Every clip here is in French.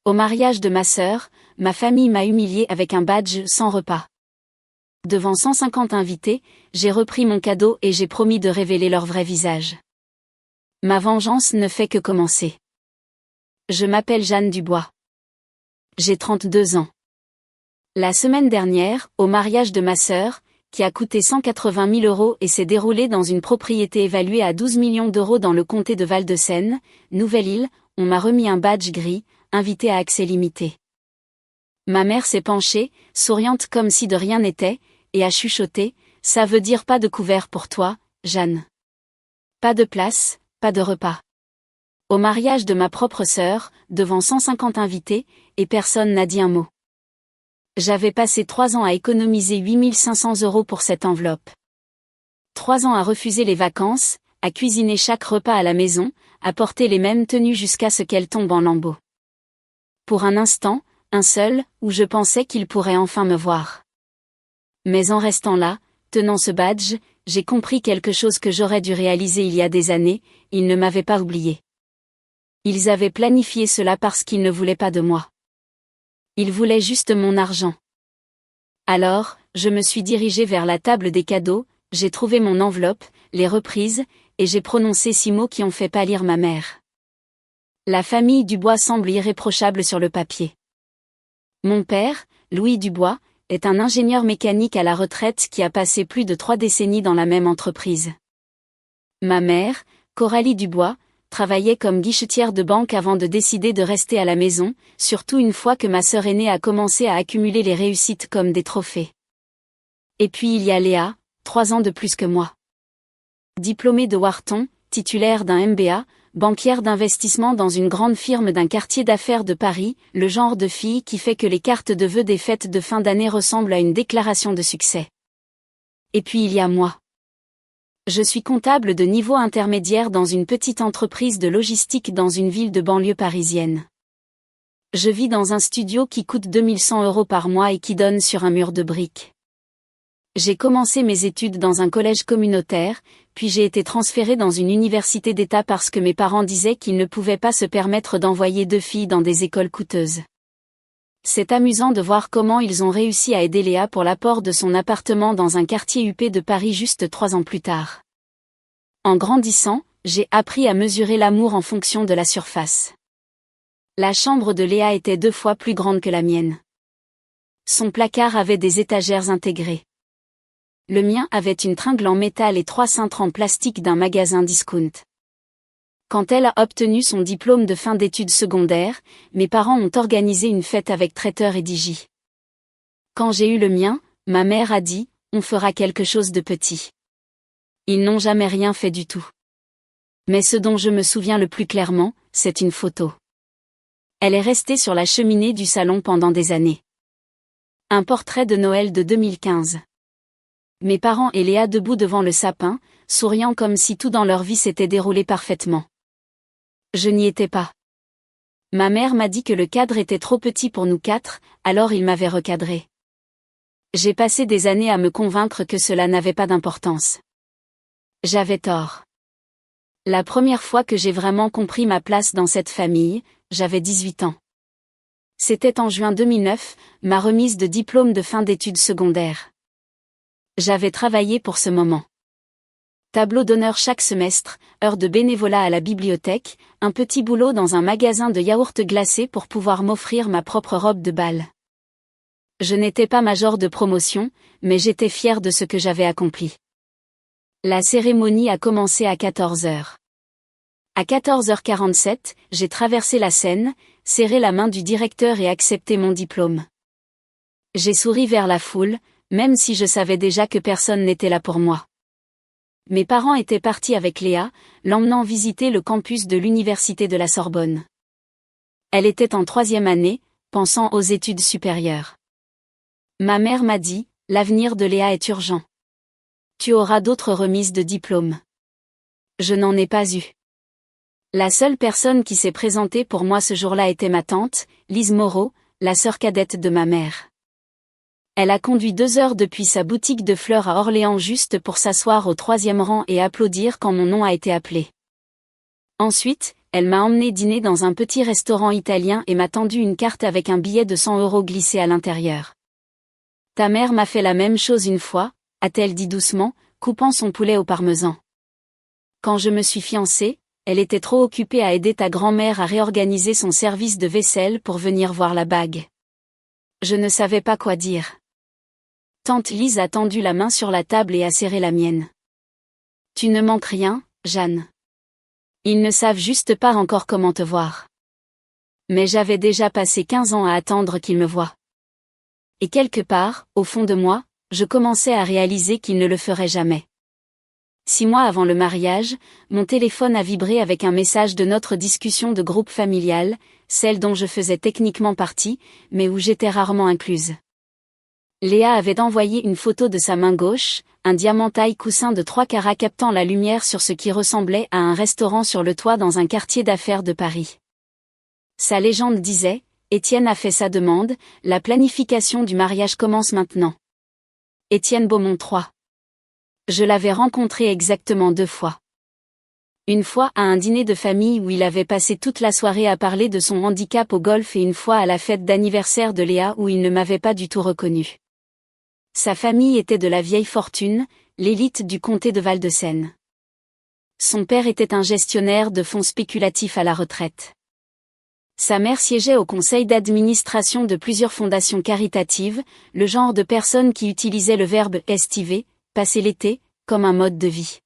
Au mariage de ma sœur, ma famille m'a humiliée avec un badge sans repas. Devant 150 invités, j'ai repris mon cadeau et j'ai promis de révéler leur vrai visage. Ma vengeance ne fait que commencer. Je m'appelle Jeanne Dubois. J'ai 32 ans. La semaine dernière, au mariage de ma sœur, qui a coûté 180 000 € et s'est déroulé dans une propriété évaluée à 12 millions d'euros dans le comté de Val-de-Seine, Nouvelle-Île, on m'a remis un badge gris, invité à accès limité. Ma mère s'est penchée, souriante comme si de rien n'était, et a chuchoté, « Ça veut dire pas de couvert pour toi, Jeanne. Pas de place, pas de repas. » Au mariage de ma propre sœur, devant 150 invités, et personne n'a dit un mot. J'avais passé 3 ans à économiser 8 500 € pour cette enveloppe. 3 ans à refuser les vacances, à cuisiner chaque repas à la maison, à porter les mêmes tenues jusqu'à ce qu'elles tombent en lambeaux. Pour un instant, un seul, où je pensais qu'il pourrait enfin me voir. Mais en restant là, tenant ce badge, j'ai compris quelque chose que j'aurais dû réaliser il y a des années, ils ne m'avaient pas oublié. Ils avaient planifié cela parce qu'ils ne voulaient pas de moi. Ils voulaient juste mon argent. Alors, je me suis dirigée vers la table des cadeaux, j'ai trouvé mon enveloppe, les reprises, et j'ai prononcé 6 mots qui ont fait pâlir ma mère. La famille Dubois semble irréprochable sur le papier. Mon père, Louis Dubois, est un ingénieur mécanique à la retraite qui a passé plus de 3 décennies dans la même entreprise. Ma mère, Coralie Dubois, travaillait comme guichetière de banque avant de décider de rester à la maison, surtout une fois que ma sœur aînée a commencé à accumuler les réussites comme des trophées. Et puis il y a Léa, 3 ans de plus que moi. Diplômée de Wharton, titulaire d'un MBA, banquière d'investissement dans une grande firme d'un quartier d'affaires de Paris, le genre de fille qui fait que les cartes de vœux des fêtes de fin d'année ressemblent à une déclaration de succès. Et puis il y a moi. Je suis comptable de niveau intermédiaire dans une petite entreprise de logistique dans une ville de banlieue parisienne. Je vis dans un studio qui coûte 2100 € par mois et qui donne sur un mur de briques. J'ai commencé mes études dans un collège communautaire, puis j'ai été transférée dans une université d'État parce que mes parents disaient qu'ils ne pouvaient pas se permettre d'envoyer 2 filles dans des écoles coûteuses. C'est amusant de voir comment ils ont réussi à aider Léa pour l'apport de son appartement dans un quartier huppé de Paris juste 3 ans plus tard. En grandissant, j'ai appris à mesurer l'amour en fonction de la surface. La chambre de Léa était 2 fois plus grande que la mienne. Son placard avait des étagères intégrées. Le mien avait une tringle en métal et 3 cintres en plastique d'un magasin discount. Quand elle a obtenu son diplôme de fin d'études secondaires, mes parents ont organisé une fête avec traiteur et DJ. Quand j'ai eu le mien, ma mère a dit, on fera quelque chose de petit. Ils n'ont jamais rien fait du tout. Mais ce dont je me souviens le plus clairement, c'est une photo. Elle est restée sur la cheminée du salon pendant des années. Un portrait de Noël de 2015. Mes parents et Léa debout devant le sapin, souriant comme si tout dans leur vie s'était déroulé parfaitement. Je n'y étais pas. Ma mère m'a dit que le cadre était trop petit pour nous 4, alors il m'avait recadré. J'ai passé des années à me convaincre que cela n'avait pas d'importance. J'avais tort. La première fois que j'ai vraiment compris ma place dans cette famille, j'avais 18 ans. C'était en juin 2009, ma remise de diplôme de fin d'études secondaires. J'avais travaillé pour ce moment. Tableau d'honneur chaque semestre, heures de bénévolat à la bibliothèque, un petit boulot dans un magasin de yaourts glacés pour pouvoir m'offrir ma propre robe de bal. Je n'étais pas major de promotion, mais j'étais fière de ce que j'avais accompli. La cérémonie a commencé à 14h. À 14h47, j'ai traversé la scène, serré la main du directeur et accepté mon diplôme. J'ai souri vers la foule, même si je savais déjà que personne n'était là pour moi. Mes parents étaient partis avec Léa, l'emmenant visiter le campus de l'université de la Sorbonne. Elle était en 3e année, pensant aux études supérieures. Ma mère m'a dit, l'avenir de Léa est urgent. Tu auras d'autres remises de diplôme. Je n'en ai pas eu. La seule personne qui s'est présentée pour moi ce jour-là était ma tante, Lise Moreau, la sœur cadette de ma mère. Elle a conduit 2 heures depuis sa boutique de fleurs à Orléans juste pour s'asseoir au 3e rang et applaudir quand mon nom a été appelé. Ensuite, elle m'a emmené dîner dans un petit restaurant italien et m'a tendu une carte avec un billet de 100 € glissé à l'intérieur. Ta mère m'a fait la même chose une fois, a-t-elle dit doucement, coupant son poulet au parmesan. Quand je me suis fiancée, elle était trop occupée à aider ta grand-mère à réorganiser son service de vaisselle pour venir voir la bague. Je ne savais pas quoi dire. Tante Lise a tendu la main sur la table et a serré la mienne. Tu ne manques rien, Jeanne. Ils ne savent juste pas encore comment te voir. Mais j'avais déjà passé 15 ans à attendre qu'ils me voient. Et quelque part, au fond de moi, je commençais à réaliser qu'ils ne le feraient jamais. 6 mois avant le mariage, mon téléphone a vibré avec un message de notre discussion de groupe familial, celle dont je faisais techniquement partie, mais où j'étais rarement incluse. Léa avait envoyé une photo de sa main gauche, un diamant taille coussin de 3 carats captant la lumière sur ce qui ressemblait à un restaurant sur le toit dans un quartier d'affaires de Paris. Sa légende disait, Étienne a fait sa demande, la planification du mariage commence maintenant. Étienne Beaumont 3. Je l'avais rencontré exactement 2 fois. Une fois à un dîner de famille où il avait passé toute la soirée à parler de son handicap au golf et une fois à la fête d'anniversaire de Léa où il ne m'avait pas du tout reconnu. Sa famille était de la vieille fortune, l'élite du comté de Val-de-Seine. Son père était un gestionnaire de fonds spéculatifs à la retraite. Sa mère siégeait au conseil d'administration de plusieurs fondations caritatives, le genre de personnes qui utilisaient le verbe estiver, passer l'été, comme un mode de vie.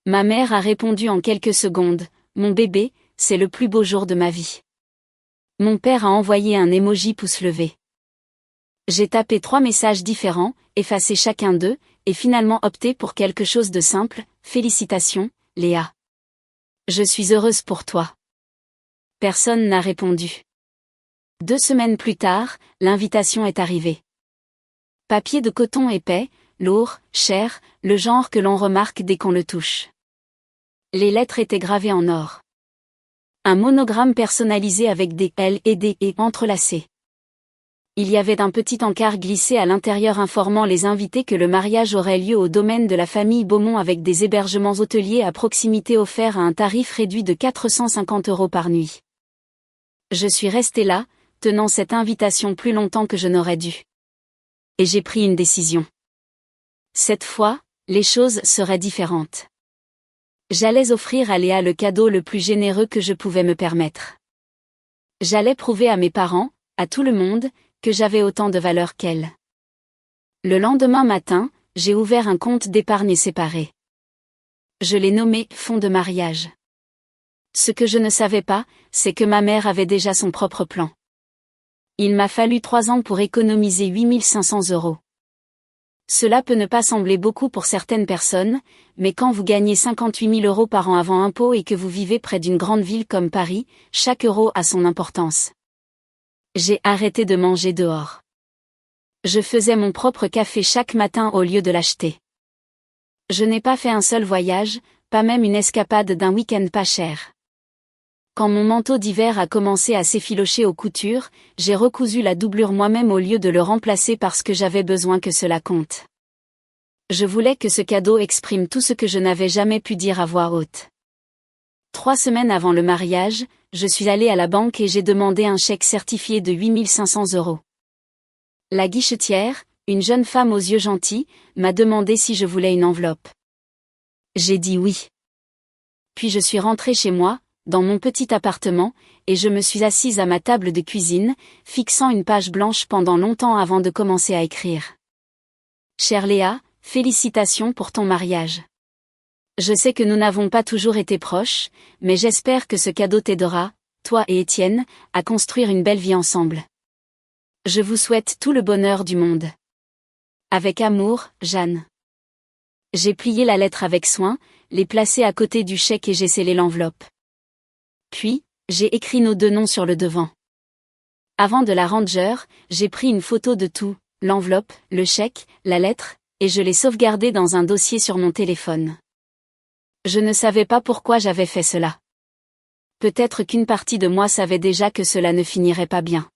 Ma mère a répondu en quelques secondes, mon bébé, c'est le plus beau jour de ma vie. Mon père a envoyé un emoji pouce levé. J'ai tapé 3 messages différents, effacé chacun d'eux, et finalement opté pour quelque chose de simple, félicitations, Léa. Je suis heureuse pour toi. Personne n'a répondu. 2 semaines plus tard, l'invitation est arrivée. Papier de coton épais, lourd, cher, le genre que l'on remarque dès qu'on le touche. Les lettres étaient gravées en or. Un monogramme personnalisé avec des L et des E entrelacés. Il y avait un petit encart glissé à l'intérieur informant les invités que le mariage aurait lieu au domaine de la famille Beaumont avec des hébergements hôteliers à proximité offerts à un tarif réduit de 450 € par nuit. Je suis restée là, tenant cette invitation plus longtemps que je n'aurais dû. Et j'ai pris une décision. Cette fois, les choses seraient différentes. J'allais offrir à Léa le cadeau le plus généreux que je pouvais me permettre. J'allais prouver à mes parents, à tout le monde, que j'avais autant de valeur qu'elle. Le lendemain matin, j'ai ouvert un compte d'épargne séparé. Je l'ai nommé « fonds de mariage ». Ce que je ne savais pas, c'est que ma mère avait déjà son propre plan. Il m'a fallu 3 ans pour économiser 8 500 €. Cela peut ne pas sembler beaucoup pour certaines personnes, mais quand vous gagnez 58 000 € par an avant impôt et que vous vivez près d'une grande ville comme Paris, chaque euro a son importance. J'ai arrêté de manger dehors. Je faisais mon propre café chaque matin au lieu de l'acheter. Je n'ai pas fait un seul voyage, pas même une escapade d'un week-end pas cher. Quand mon manteau d'hiver a commencé à s'effilocher aux coutures, j'ai recousu la doublure moi-même au lieu de le remplacer parce que j'avais besoin que cela compte. Je voulais que ce cadeau exprime tout ce que je n'avais jamais pu dire à voix haute. 3 semaines avant le mariage, je suis allée à la banque et j'ai demandé un chèque certifié de 8 500 €. La guichetière, une jeune femme aux yeux gentils, m'a demandé si je voulais une enveloppe. J'ai dit oui. Puis je suis rentrée chez moi, dans mon petit appartement, et je me suis assise à ma table de cuisine, fixant une page blanche pendant longtemps avant de commencer à écrire. Chère Léa, félicitations pour ton mariage. Je sais que nous n'avons pas toujours été proches, mais j'espère que ce cadeau t'aidera, toi et Étienne, à construire une belle vie ensemble. Je vous souhaite tout le bonheur du monde. Avec amour, Jeanne. J'ai plié la lettre avec soin, l'ai placée à côté du chèque et j'ai scellé l'enveloppe. Puis, j'ai écrit nos 2 noms sur le devant. Avant de la ranger, j'ai pris une photo de tout, l'enveloppe, le chèque, la lettre, et je l'ai sauvegardée dans un dossier sur mon téléphone. Je ne savais pas pourquoi j'avais fait cela. Peut-être qu'une partie de moi savait déjà que cela ne finirait pas bien.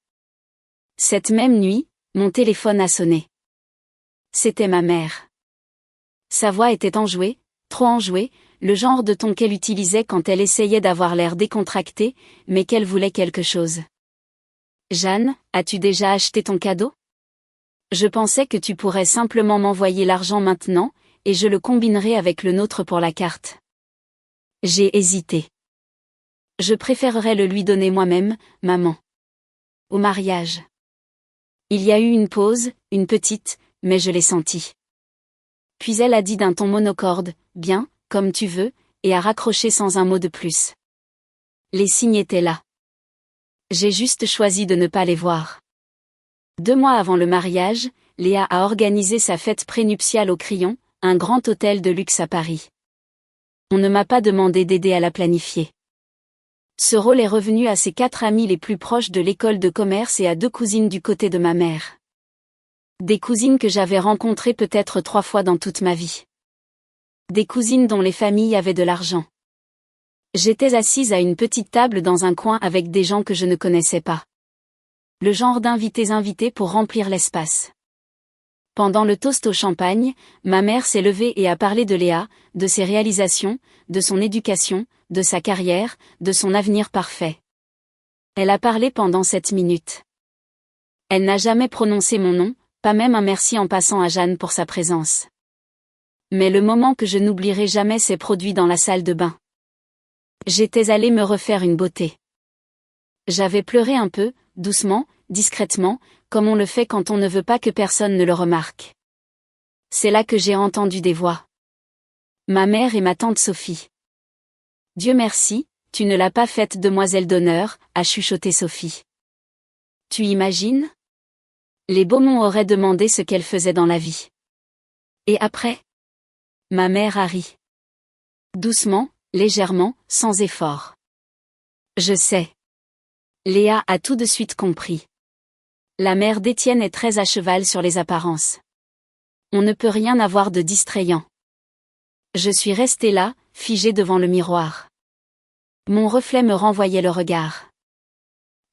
Cette même nuit, mon téléphone a sonné. C'était ma mère. Sa voix était enjouée, trop enjouée, le genre de ton qu'elle utilisait quand elle essayait d'avoir l'air décontractée, mais qu'elle voulait quelque chose. Jeanne, as-tu déjà acheté ton cadeau? Je pensais que tu pourrais simplement m'envoyer l'argent maintenant, et je le combinerai avec le nôtre pour la carte. J'ai hésité. Je préférerais le lui donner moi-même, maman. Au mariage. Il y a eu une pause, une petite, mais je l'ai sentie. Puis elle a dit d'un ton monocorde, bien, comme tu veux, et a raccroché sans un mot de plus. Les signes étaient là. J'ai juste choisi de ne pas les voir. 2 mois avant le mariage, Léa a organisé sa fête prénuptiale au Crillon, un grand hôtel de luxe à Paris. On ne m'a pas demandé d'aider à la planifier. Ce rôle est revenu à ses 4 amis les plus proches de l'école de commerce et à 2 cousines du côté de ma mère. Des cousines que j'avais rencontrées peut-être 3 fois dans toute ma vie. Des cousines dont les familles avaient de l'argent. J'étais assise à une petite table dans un coin avec des gens que je ne connaissais pas. Le genre d'invités pour remplir l'espace. Pendant le toast au champagne, ma mère s'est levée et a parlé de Léa, de ses réalisations, de son éducation, de sa carrière, de son avenir parfait. Elle a parlé pendant 7 minutes. Elle n'a jamais prononcé mon nom, pas même un merci en passant à Jeanne pour sa présence. Mais le moment que je n'oublierai jamais s'est produit dans la salle de bain. J'étais allée me refaire une beauté. J'avais pleuré un peu, doucement, discrètement, comme on le fait quand on ne veut pas que personne ne le remarque. C'est là que j'ai entendu des voix. Ma mère et ma tante Sophie. Dieu merci, tu ne l'as pas faite demoiselle d'honneur, a chuchoté Sophie. Tu imagines? Les Beaumont auraient demandé ce qu'elle faisait dans la vie. Et après? Ma mère a ri. Doucement, légèrement, sans effort. Je sais. Léa a tout de suite compris. La mère d'Étienne est très à cheval sur les apparences. On ne peut rien avoir de distrayant. Je suis restée là, figée devant le miroir. Mon reflet me renvoyait le regard.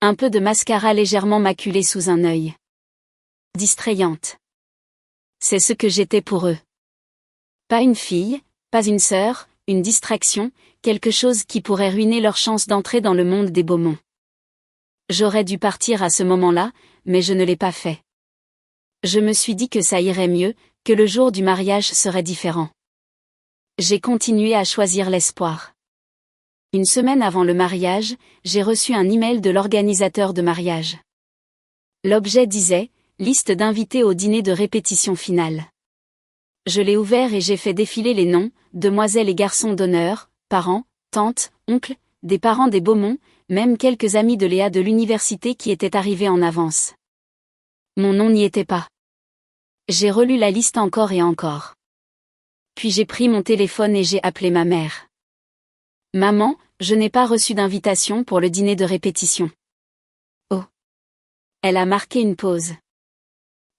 Un peu de mascara légèrement maculé sous un œil. Distrayante. C'est ce que j'étais pour eux. Pas une fille, pas une sœur, une distraction, quelque chose qui pourrait ruiner leur chance d'entrer dans le monde des Beaumont. J'aurais dû partir à ce moment-là, mais je ne l'ai pas fait. Je me suis dit que ça irait mieux, que le jour du mariage serait différent. J'ai continué à choisir l'espoir. Une semaine avant le mariage, j'ai reçu un email de l'organisateur de mariage. L'objet disait « Liste d'invités au dîner de répétition finale ». Je l'ai ouvert et j'ai fait défiler les noms, demoiselles et garçons d'honneur, parents, tantes, oncles, des parents des Beaumont, même quelques amis de Léa de l'université qui étaient arrivés en avance. Mon nom n'y était pas. J'ai relu la liste encore et encore. Puis j'ai pris mon téléphone et j'ai appelé ma mère. Maman, je n'ai pas reçu d'invitation pour le dîner de répétition. Oh. Elle a marqué une pause.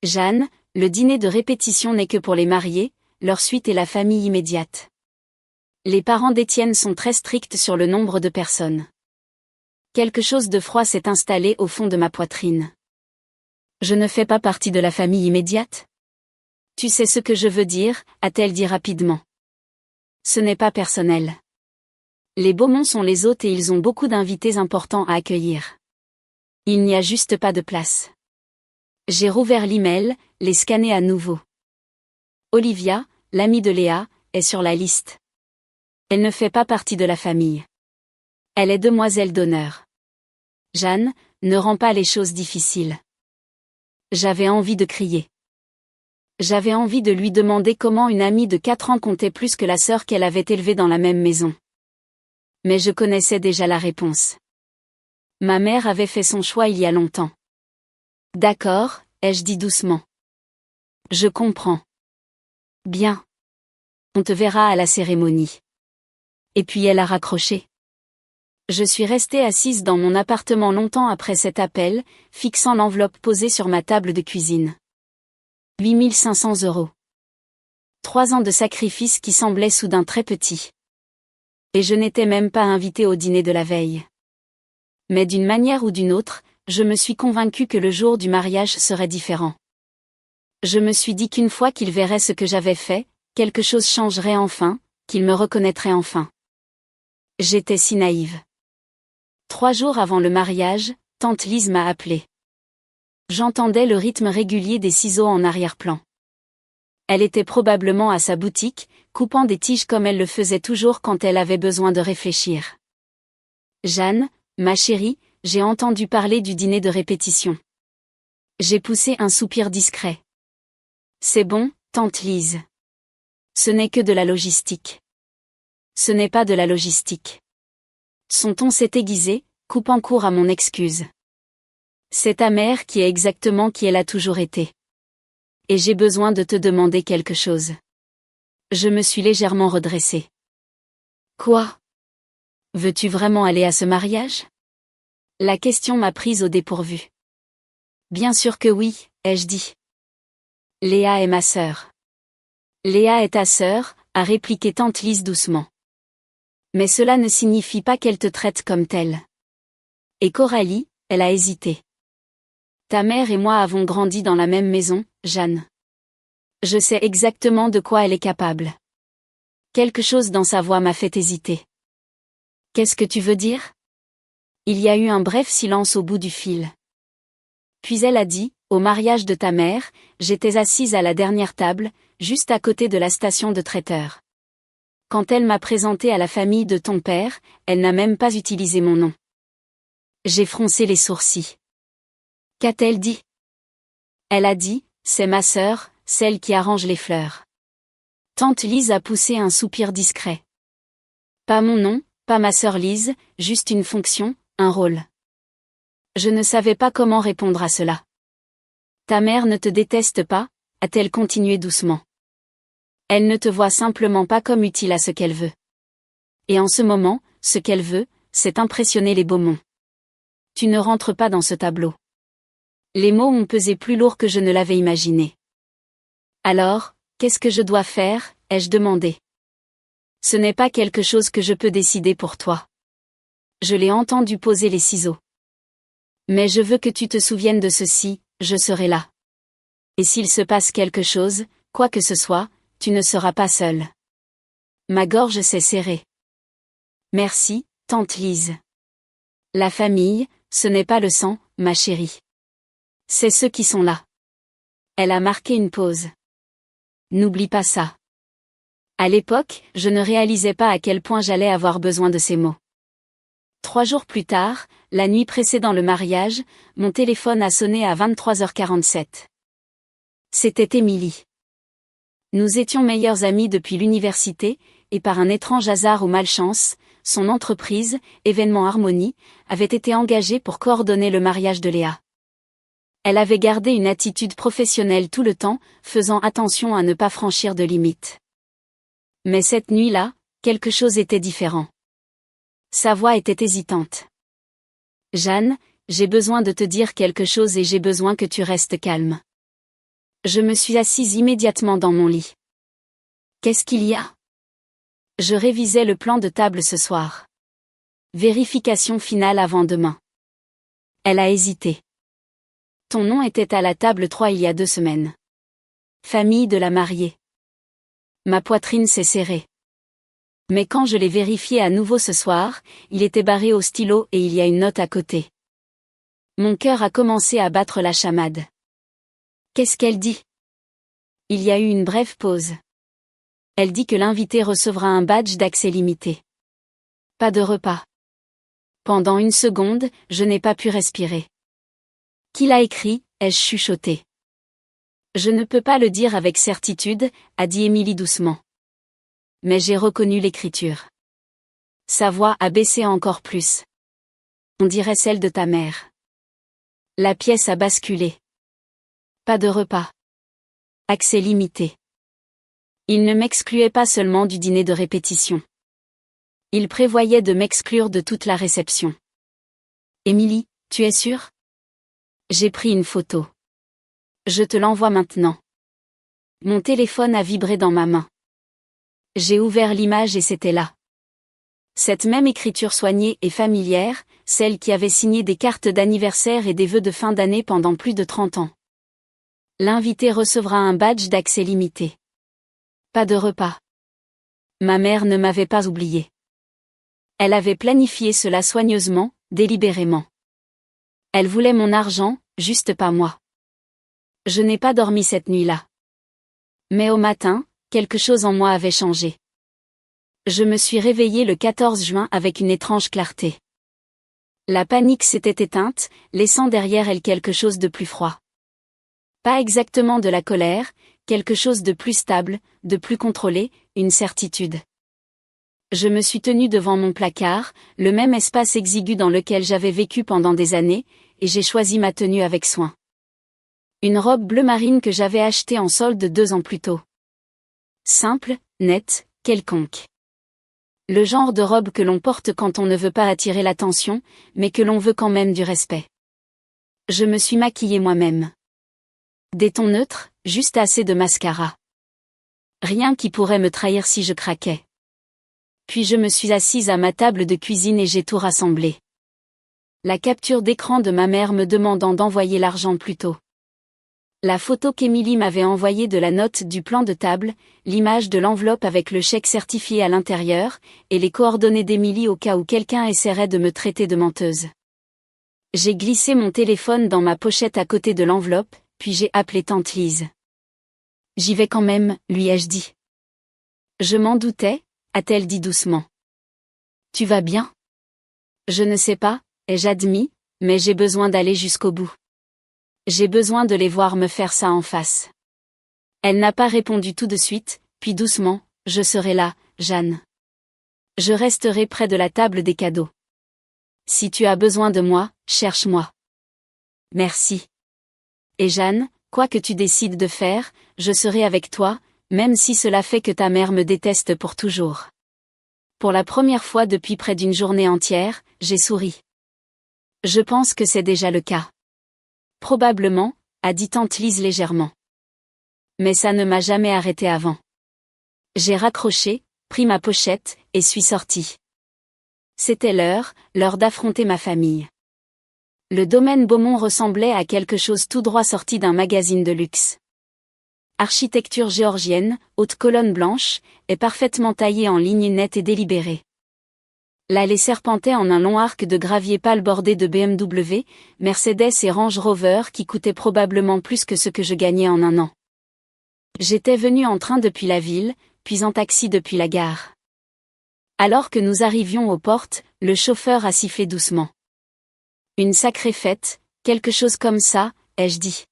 Jeanne, le dîner de répétition n'est que pour les mariés, leur suite et la famille immédiate. Les parents d'Étienne sont très stricts sur le nombre de personnes. Quelque chose de froid s'est installé au fond de ma poitrine. Je ne fais pas partie de la famille immédiate? Tu sais ce que je veux dire, a-t-elle dit rapidement. Ce n'est pas personnel. Les Beaumont sont les hôtes et ils ont beaucoup d'invités importants à accueillir. Il n'y a juste pas de place. J'ai rouvert l'email, les scanné à nouveau. Olivia, l'amie de Léa, est sur la liste. Elle ne fait pas partie de la famille. Elle est demoiselle d'honneur. Jeanne, ne rend pas les choses difficiles. J'avais envie de crier. J'avais envie de lui demander comment une amie de 4 ans comptait plus que la sœur qu'elle avait élevée dans la même maison. Mais je connaissais déjà la réponse. Ma mère avait fait son choix il y a longtemps. D'accord, ai-je dit doucement. Je comprends. Bien. On te verra à la cérémonie. Et puis elle a raccroché. Je suis restée assise dans mon appartement longtemps après cet appel, fixant l'enveloppe posée sur ma table de cuisine. 8 500 €. 3 ans de sacrifice qui semblaient soudain très petits. Et je n'étais même pas invitée au dîner de la veille. Mais d'une manière ou d'une autre, je me suis convaincue que le jour du mariage serait différent. Je me suis dit qu'une fois qu'il verrait ce que j'avais fait, quelque chose changerait enfin, qu'il me reconnaîtrait enfin. J'étais si naïve. 3 jours avant le mariage, tante Lise m'a appelé. J'entendais le rythme régulier des ciseaux en arrière-plan. Elle était probablement à sa boutique, coupant des tiges comme elle le faisait toujours quand elle avait besoin de réfléchir. Jeanne, ma chérie, j'ai entendu parler du dîner de répétition. J'ai poussé un soupir discret. C'est bon, tante Lise. Ce n'est que de la logistique. Ce n'est pas de la logistique. Son ton s'est aiguisé, coupant court à mon excuse. C'est ta mère qui est exactement qui elle a toujours été. Et j'ai besoin de te demander quelque chose. Je me suis légèrement redressée. Quoi? Veux-tu vraiment aller à ce mariage? La question m'a prise au dépourvu. Bien sûr que oui, ai-je dit. Léa est ma sœur. Léa est ta sœur, a répliqué tante Lise doucement. Mais cela ne signifie pas qu'elle te traite comme telle. Et Coralie, elle a hésité. Ta mère et moi avons grandi dans la même maison, Jeanne. Je sais exactement de quoi elle est capable. Quelque chose dans sa voix m'a fait hésiter. Qu'est-ce que tu veux dire? Il y a eu un bref silence au bout du fil. Puis elle a dit, au mariage de ta mère, j'étais assise à la dernière table, juste à côté de la station de traiteur. Quand elle m'a présentée à la famille de ton père, elle n'a même pas utilisé mon nom. J'ai froncé les sourcils. Qu'a-t-elle dit? Elle a dit, c'est ma sœur, celle qui arrange les fleurs. Tante Lise a poussé un soupir discret. Pas mon nom, pas ma sœur Lise, juste une fonction, un rôle. Je ne savais pas comment répondre à cela. Ta mère ne te déteste pas, a-t-elle continué doucement. Elle ne te voit simplement pas comme utile à ce qu'elle veut. Et en ce moment, ce qu'elle veut, c'est impressionner les Beaumont. Tu ne rentres pas dans ce tableau. Les mots ont pesé plus lourd que je ne l'avais imaginé. Alors, qu'est-ce que je dois faire, ai-je demandé. Ce n'est pas quelque chose que je peux décider pour toi. Je l'ai entendu poser les ciseaux. Mais je veux que tu te souviennes de ceci, je serai là. Et s'il se passe quelque chose, quoi que ce soit, tu ne seras pas seule. Ma gorge s'est serrée. Merci, tante Lise. La famille, ce n'est pas le sang, ma chérie. C'est ceux qui sont là. Elle a marqué une pause. N'oublie pas ça. À l'époque, je ne réalisais pas à quel point j'allais avoir besoin de ces mots. 3 jours plus tard, la nuit précédant le mariage, mon téléphone a sonné à 23h47. C'était Émilie. Nous étions meilleures amies depuis l'université, et par un étrange hasard ou malchance, son entreprise, Événement Harmonie, avait été engagée pour coordonner le mariage de Léa. Elle avait gardé une attitude professionnelle tout le temps, faisant attention à ne pas franchir de limites. Mais cette nuit-là, quelque chose était différent. Sa voix était hésitante. Jeanne, j'ai besoin de te dire quelque chose et j'ai besoin que tu restes calme. Je me suis assise immédiatement dans mon lit. Qu'est-ce qu'il y a? Je révisais le plan de table ce soir. Vérification finale avant demain. Elle a hésité. Ton nom était à la table 3 il y a 2 semaines. Famille de la mariée. Ma poitrine s'est serrée. Mais quand je l'ai vérifié à nouveau ce soir, il était barré au stylo et il y a une note à côté. Mon cœur a commencé à battre la chamade. Qu'est-ce qu'elle dit? Il y a eu une brève pause. Elle dit que l'invité recevra un badge d'accès limité. Pas de repas. Pendant 1 seconde, je n'ai pas pu respirer. Qui l'a écrit, ai-je chuchoté. Je ne peux pas le dire avec certitude, a dit Émilie doucement. Mais j'ai reconnu l'écriture. Sa voix a baissé encore plus. On dirait celle de ta mère. La pièce a basculé. Pas de repas. Accès limité. Il ne m'excluait pas seulement du dîner de répétition. Il prévoyait de m'exclure de toute la réception. Émilie, tu es sûre? J'ai pris une photo. Je te l'envoie maintenant. Mon téléphone a vibré dans ma main. J'ai ouvert l'image et c'était là. Cette même écriture soignée et familière, celle qui avait signé des cartes d'anniversaire et des vœux de fin d'année pendant plus de 30 ans. L'invité recevra un badge d'accès limité. Pas de repas. Ma mère ne m'avait pas oublié. Elle avait planifié cela soigneusement, délibérément. Elle voulait mon argent, juste pas moi. Je n'ai pas dormi cette nuit-là. Mais au matin, quelque chose en moi avait changé. Je me suis réveillée le 14 juin avec une étrange clarté. La panique s'était éteinte, laissant derrière elle quelque chose de plus froid. Pas exactement de la colère, quelque chose de plus stable, de plus contrôlé, une certitude. Je me suis tenue devant mon placard, le même espace exigu dans lequel j'avais vécu pendant des années, et j'ai choisi ma tenue avec soin. Une robe bleu marine que j'avais achetée en solde 2 ans plus tôt. Simple, nette, quelconque. Le genre de robe que l'on porte quand on ne veut pas attirer l'attention, mais que l'on veut quand même du respect. Je me suis maquillée moi-même. Des tons neutres, juste assez de mascara. Rien qui pourrait me trahir si je craquais. Puis je me suis assise à ma table de cuisine et j'ai tout rassemblé. La capture d'écran de ma mère me demandant d'envoyer l'argent plus tôt. La photo qu'Émilie m'avait envoyée de la note du plan de table, l'image de l'enveloppe avec le chèque certifié à l'intérieur, et les coordonnées d'Émilie au cas où quelqu'un essaierait de me traiter de menteuse. J'ai glissé mon téléphone dans ma pochette à côté de l'enveloppe, puis j'ai appelé tante Lise. « J'y vais quand même, lui ai-je dit. »« Je m'en doutais », a-t-elle dit doucement. « Tu vas bien ?»« Je ne sais pas, ai-je admis, mais j'ai besoin d'aller jusqu'au bout. J'ai besoin de les voir me faire ça en face. » Elle n'a pas répondu tout de suite, puis doucement, « Je serai là, Jeanne. Je resterai près de la table des cadeaux. Si tu as besoin de moi, cherche-moi. Merci. Et Jeanne, quoi que tu décides de faire, je serai avec toi, même si cela fait que ta mère me déteste pour toujours. » Pour la première fois depuis près d'une journée entière, j'ai souri. Je pense que c'est déjà le cas. Probablement, a dit tante Lise légèrement. Mais ça ne m'a jamais arrêté avant. J'ai raccroché, pris ma pochette, et suis sortie. C'était l'heure d'affronter ma famille. Le domaine Beaumont ressemblait à quelque chose tout droit sorti d'un magazine de luxe. Architecture géorgienne, haute colonne blanche, est parfaitement taillée en lignes nettes et délibérées. L'allée serpentait en un long arc de gravier pâle bordé de BMW, Mercedes et Range Rover qui coûtaient probablement plus que ce que je gagnais en un an. J'étais venue en train depuis la ville, puis en taxi depuis la gare. Alors que nous arrivions aux portes, le chauffeur a sifflé doucement. « Une sacrée fête, quelque chose comme ça, ai-je dit. »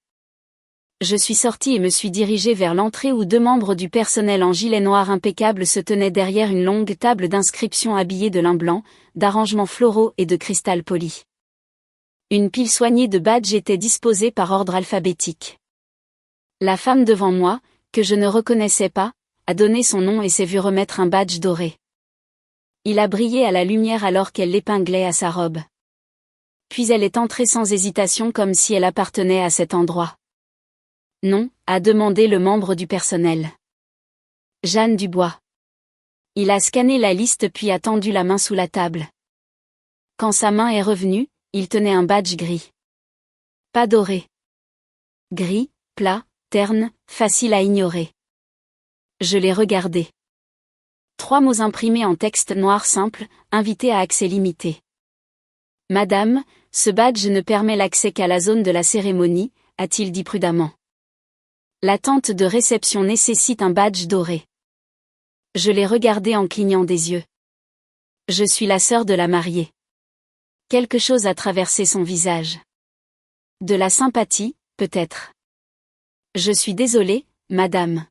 Je suis sortie et me suis dirigée vers l'entrée où 2 membres du personnel en gilet noir impeccable se tenaient derrière une longue table d'inscription habillée de lin blanc, d'arrangements floraux et de cristal poli. Une pile soignée de badges était disposée par ordre alphabétique. La femme devant moi, que je ne reconnaissais pas, a donné son nom et s'est vue remettre un badge doré. Il a brillé à la lumière alors qu'elle l'épinglait à sa robe. Puis elle est entrée sans hésitation comme si elle appartenait à cet endroit. « Non », a demandé le membre du personnel. « Jeanne Dubois. » Il a scanné la liste puis a tendu la main sous la table. Quand sa main est revenue, il tenait un badge gris. Pas doré. Gris, plat, terne, facile à ignorer. Je l'ai regardé. 3 mots imprimés en texte noir simple, invités à accès limité. « Madame, ce badge ne permet l'accès qu'à la zone de la cérémonie », a-t-il dit prudemment. L'attente de réception nécessite un badge doré. Je l'ai regardé en clignant des yeux. Je suis la sœur de la mariée. Quelque chose a traversé son visage. De la sympathie, peut-être. Je suis désolée, madame.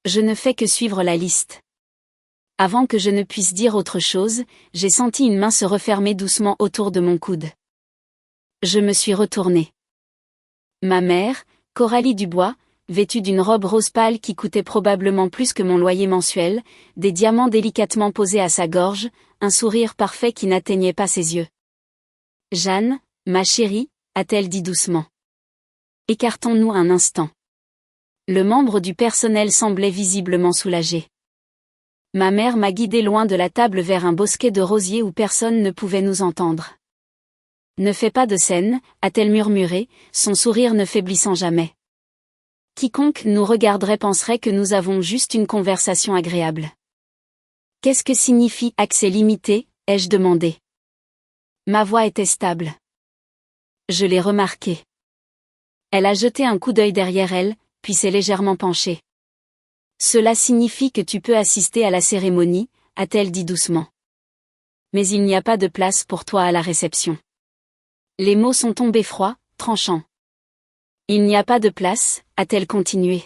Je ne fais que suivre la liste. Avant que je ne puisse dire autre chose, j'ai senti une main se refermer doucement autour de mon coude. Je me suis retournée. Ma mère, Coralie Dubois, vêtue d'une robe rose pâle qui coûtait probablement plus que mon loyer mensuel, des diamants délicatement posés à sa gorge, un sourire parfait qui n'atteignait pas ses yeux. « Jeanne, ma chérie », a-t-elle dit doucement. « Écartons-nous un instant. » Le membre du personnel semblait visiblement soulagé. Ma mère m'a guidée loin de la table vers un bosquet de rosiers où personne ne pouvait nous entendre. « Ne fais pas de scène », a-t-elle murmuré, son sourire ne faiblissant jamais. Quiconque nous regarderait penserait que nous avons juste une conversation agréable. Qu'est-ce que signifie accès limité, ai-je demandé. Ma voix était stable. Je l'ai remarqué. Elle a jeté un coup d'œil derrière elle, puis s'est légèrement penchée. Cela signifie que tu peux assister à la cérémonie, a-t-elle dit doucement. Mais il n'y a pas de place pour toi à la réception. Les mots sont tombés froids, tranchants. Il n'y a pas de place, a-t-elle continué.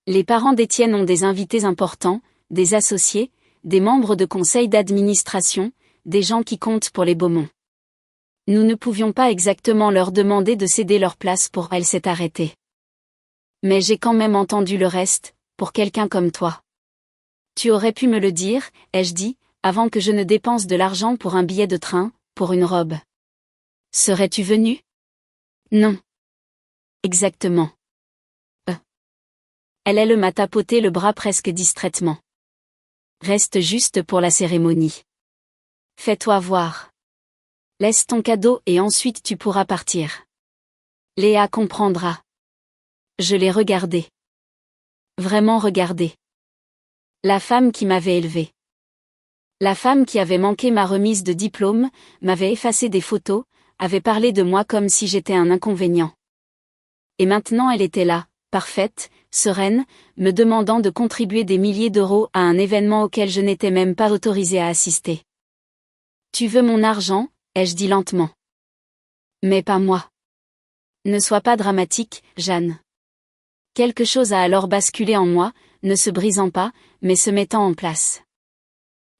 Les parents d'Étienne ont des invités importants, des associés, des membres de conseil d'administration, des gens qui comptent pour les Beaumont. Nous ne pouvions pas exactement leur demander de céder leur place pour elle s'est arrêtée. Mais j'ai quand même entendu le reste, pour quelqu'un comme toi. Tu aurais pu me le dire, ai-je dit, avant que je ne dépense de l'argent pour un billet de train, pour une robe. Serais-tu venu? Non. Exactement. Elle m'a tapoté le bras presque distraitement. Reste juste pour la cérémonie. Fais-toi voir. Laisse ton cadeau et ensuite tu pourras partir. Léa comprendra. Je l'ai regardée. Vraiment regardée. La femme qui m'avait élevée. La femme qui avait manqué ma remise de diplôme, m'avait effacé des photos, avait parlé de moi comme si j'étais un inconvénient. Et maintenant elle était là, parfaite, sereine, me demandant de contribuer des milliers d'euros à un événement auquel je n'étais même pas autorisée à assister. Tu veux mon argent, ai-je dit lentement. Mais pas moi. Ne sois pas dramatique, Jeanne. Quelque chose a alors basculé en moi, ne se brisant pas, mais se mettant en place.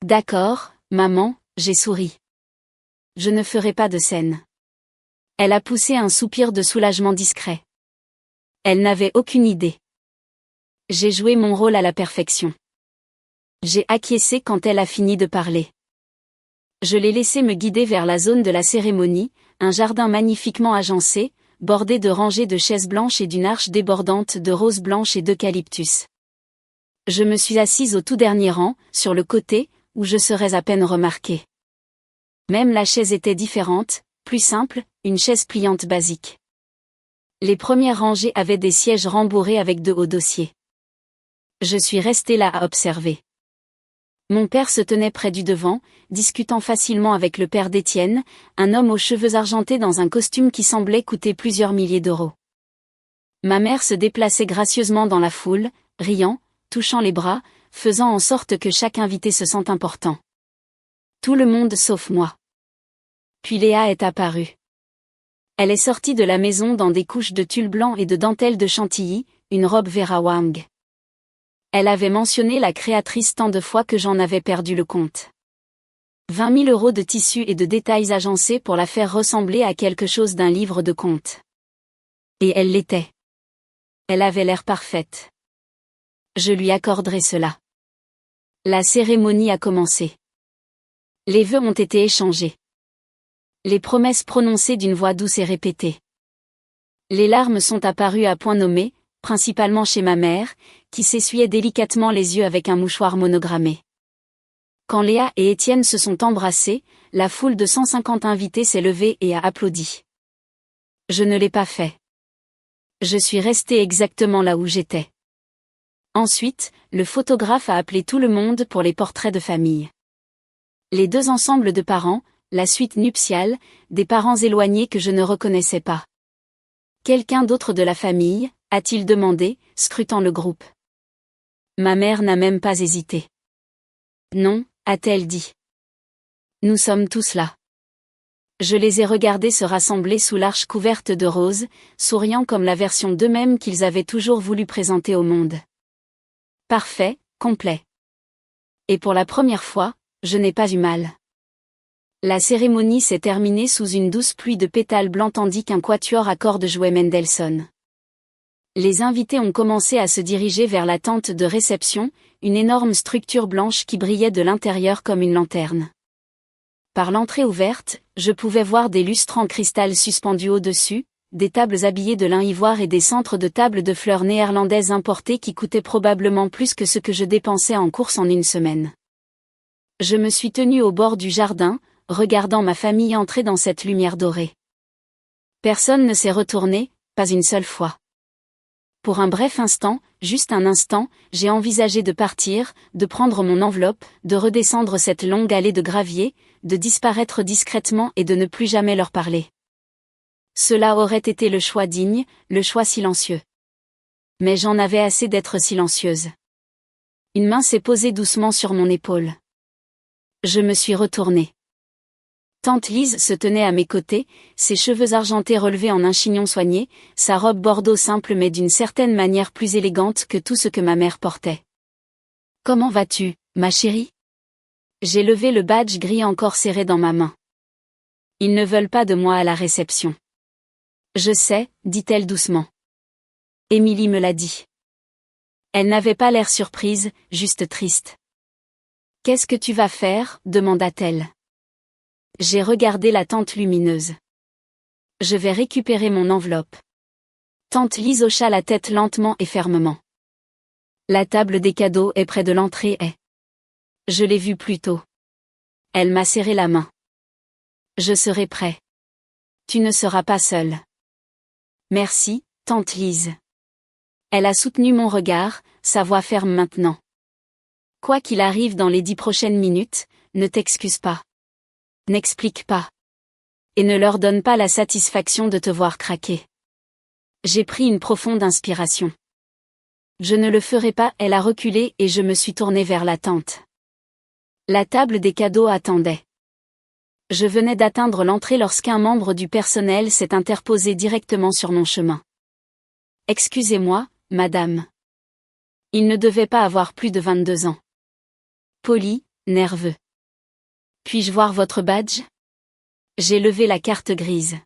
D'accord, maman, j'ai souri. Je ne ferai pas de scène. Elle a poussé un soupir de soulagement discret. Elle n'avait aucune idée. J'ai joué mon rôle à la perfection. J'ai acquiescé quand elle a fini de parler. Je l'ai laissé me guider vers la zone de la cérémonie, un jardin magnifiquement agencé, bordé de rangées de chaises blanches et d'une arche débordante de roses blanches et d'eucalyptus. Je me suis assise au tout dernier rang, sur le côté, où je serais à peine remarquée. Même la chaise était différente, plus simple, une chaise pliante basique. Les premières rangées avaient des sièges rembourrés avec de hauts dossiers. Je suis restée là à observer. Mon père se tenait près du devant, discutant facilement avec le père d'Étienne, un homme aux cheveux argentés dans un costume qui semblait coûter plusieurs milliers d'euros. Ma mère se déplaçait gracieusement dans la foule, riant, touchant les bras, faisant en sorte que chaque invité se sente important. Tout le monde sauf moi. Puis Léa est apparue. Elle est sortie de la maison dans des couches de tulle blanc et de dentelle de chantilly, une robe Vera Wang. Elle avait mentionné la créatrice tant de fois que j'en avais perdu le compte. 20 000 euros de tissu et de détails agencés pour la faire ressembler à quelque chose d'un livre de contes. Et elle l'était. Elle avait l'air parfaite. Je lui accorderai cela. La cérémonie a commencé. Les vœux ont été échangés. Les promesses prononcées d'une voix douce et répétée. Les larmes sont apparues à point nommé, principalement chez ma mère, qui s'essuyait délicatement les yeux avec un mouchoir monogrammé. Quand Léa et Étienne se sont embrassés, la foule de 150 invités s'est levée et a applaudi. Je ne l'ai pas fait. Je suis restée exactement là où j'étais. Ensuite, le photographe a appelé tout le monde pour les portraits de famille. Les deux ensembles de parents, la suite nuptiale, des parents éloignés que je ne reconnaissais pas. Quelqu'un d'autre de la famille, a-t-il demandé, scrutant le groupe. Ma mère n'a même pas hésité. Non, a-t-elle dit. Nous sommes tous là. Je les ai regardés se rassembler sous l'arche couverte de roses, souriant comme la version d'eux-mêmes qu'ils avaient toujours voulu présenter au monde. Parfait, complet. Et pour la première fois, je n'ai pas eu mal. La cérémonie s'est terminée sous une douce pluie de pétales blancs tandis qu'un quatuor à cordes jouait Mendelssohn. Les invités ont commencé à se diriger vers la tente de réception, une énorme structure blanche qui brillait de l'intérieur comme une lanterne. Par l'entrée ouverte, je pouvais voir des lustres en cristal suspendus au-dessus, des tables habillées de lin ivoire et des centres de tables de fleurs néerlandaises importées qui coûtaient probablement plus que ce que je dépensais en courses en une semaine. Je me suis tenue au bord du jardin, regardant ma famille entrer dans cette lumière dorée. Personne ne s'est retourné, pas une seule fois. Pour un bref instant, juste un instant, j'ai envisagé de partir, de prendre mon enveloppe, de redescendre cette longue allée de gravier, de disparaître discrètement et de ne plus jamais leur parler. Cela aurait été le choix digne, le choix silencieux. Mais j'en avais assez d'être silencieuse. Une main s'est posée doucement sur mon épaule. Je me suis retournée. Tante Lise se tenait à mes côtés, ses cheveux argentés relevés en un chignon soigné, sa robe bordeaux simple mais d'une certaine manière plus élégante que tout ce que ma mère portait. « Comment vas-tu, ma chérie ?» J'ai levé le badge gris encore serré dans ma main. « Ils ne veulent pas de moi à la réception. »« Je sais, » dit-elle doucement. Émilie me l'a dit. Elle n'avait pas l'air surprise, juste triste. « Qu'est-ce que tu vas faire ?» demanda-t-elle. J'ai regardé la tente lumineuse. Je vais récupérer mon enveloppe. Tante Lise hocha la tête lentement et fermement. La table des cadeaux est près de l'entrée et... Je l'ai vue plus tôt. Elle m'a serré la main. Je serai prêt. Tu ne seras pas seule. Merci, tante Lise. Elle a soutenu mon regard, sa voix ferme maintenant. Quoi qu'il arrive dans les 10 prochaines minutes, ne t'excuse pas. N'explique pas. Et ne leur donne pas la satisfaction de te voir craquer. J'ai pris une profonde inspiration. Je ne le ferai pas, elle a reculé et je me suis tournée vers la tente. La table des cadeaux attendait. Je venais d'atteindre l'entrée lorsqu'un membre du personnel s'est interposé directement sur mon chemin. Excusez-moi, madame. Il ne devait pas avoir plus de 22 ans. Poli, nerveux. Puis-je voir votre badge ? J'ai levé la carte grise.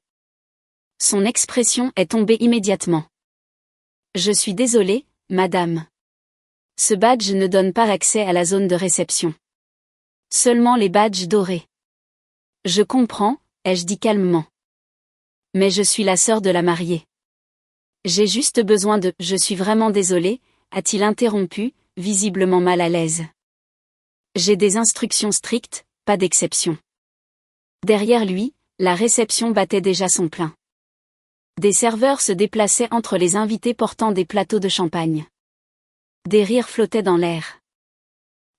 Son expression est tombée immédiatement. Je suis désolée, madame. Ce badge ne donne pas accès à la zone de réception. Seulement les badges dorés. Je comprends, ai-je dit calmement. Mais je suis la sœur de la mariée. J'ai juste besoin de... Je suis vraiment désolée, a-t-il interrompu, visiblement mal à l'aise. J'ai des instructions strictes, pas d'exception. Derrière lui, la réception battait déjà son plein. Des serveurs se déplaçaient entre les invités portant des plateaux de champagne. Des rires flottaient dans l'air.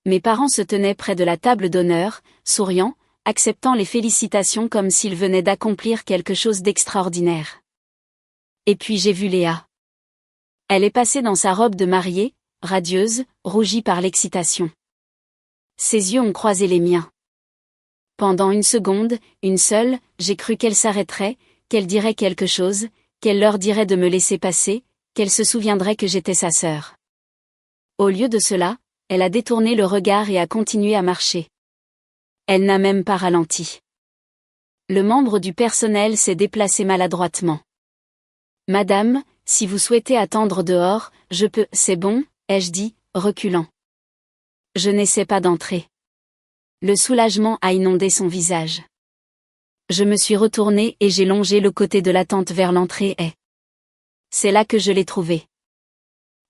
Mes parents se tenaient près de la table d'honneur, souriant, acceptant les félicitations comme s'ils venaient d'accomplir quelque chose d'extraordinaire. Et puis j'ai vu Léa. Elle est passée dans sa robe de mariée, radieuse, rougie par l'excitation. Ses yeux ont croisé les miens. Pendant une seconde, une seule, j'ai cru qu'elle s'arrêterait, qu'elle dirait quelque chose, qu'elle leur dirait de me laisser passer, qu'elle se souviendrait que j'étais sa sœur. Au lieu de cela, elle a détourné le regard et a continué à marcher. Elle n'a même pas ralenti. Le membre du personnel s'est déplacé maladroitement. « Madame, si vous souhaitez attendre dehors, je peux... » « C'est bon, » ai-je dit, reculant. Je n'essaie pas d'entrer. Le soulagement a inondé son visage. Je me suis retournée et j'ai longé le côté de la tente vers l'entrée et... C'est là que je l'ai trouvée.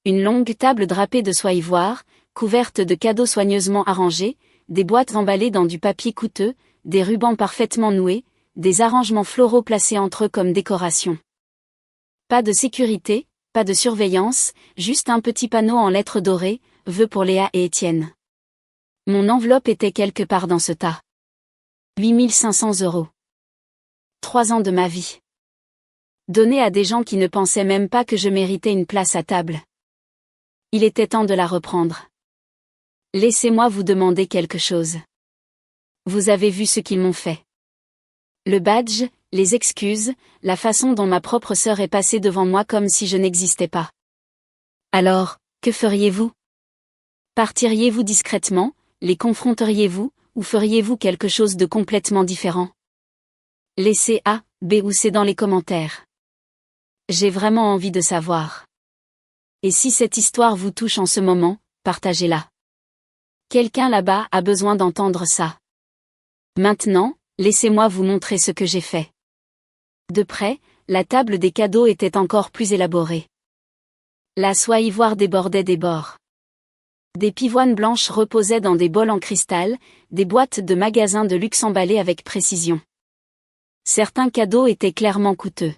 Une longue table drapée de soie ivoire, couverte de cadeaux soigneusement arrangés, des boîtes emballées dans du papier coûteux, des rubans parfaitement noués, des arrangements floraux placés entre eux comme décoration. Pas de sécurité, pas de surveillance, juste un petit panneau en lettres dorées, vœux pour Léa et Étienne. Mon enveloppe était quelque part dans ce tas. 8 500 €. 3 ans de ma vie. Donnés à des gens qui ne pensaient même pas que je méritais une place à table. Il était temps de la reprendre. Laissez-moi vous demander quelque chose. Vous avez vu ce qu'ils m'ont fait. Le badge, les excuses, la façon dont ma propre sœur est passée devant moi comme si je n'existais pas. Alors, que feriez-vous ? Partiriez-vous discrètement ? Les confronteriez-vous, ou feriez-vous quelque chose de complètement différent ? Laissez A, B ou C dans les commentaires. J'ai vraiment envie de savoir. Et si cette histoire vous touche en ce moment, partagez-la. Quelqu'un là-bas a besoin d'entendre ça. Maintenant, laissez-moi vous montrer ce que j'ai fait. De près, la table des cadeaux était encore plus élaborée. La soie ivoire débordait des bords. Des pivoines blanches reposaient dans des bols en cristal, des boîtes de magasins de luxe emballées avec précision. Certains cadeaux étaient clairement coûteux.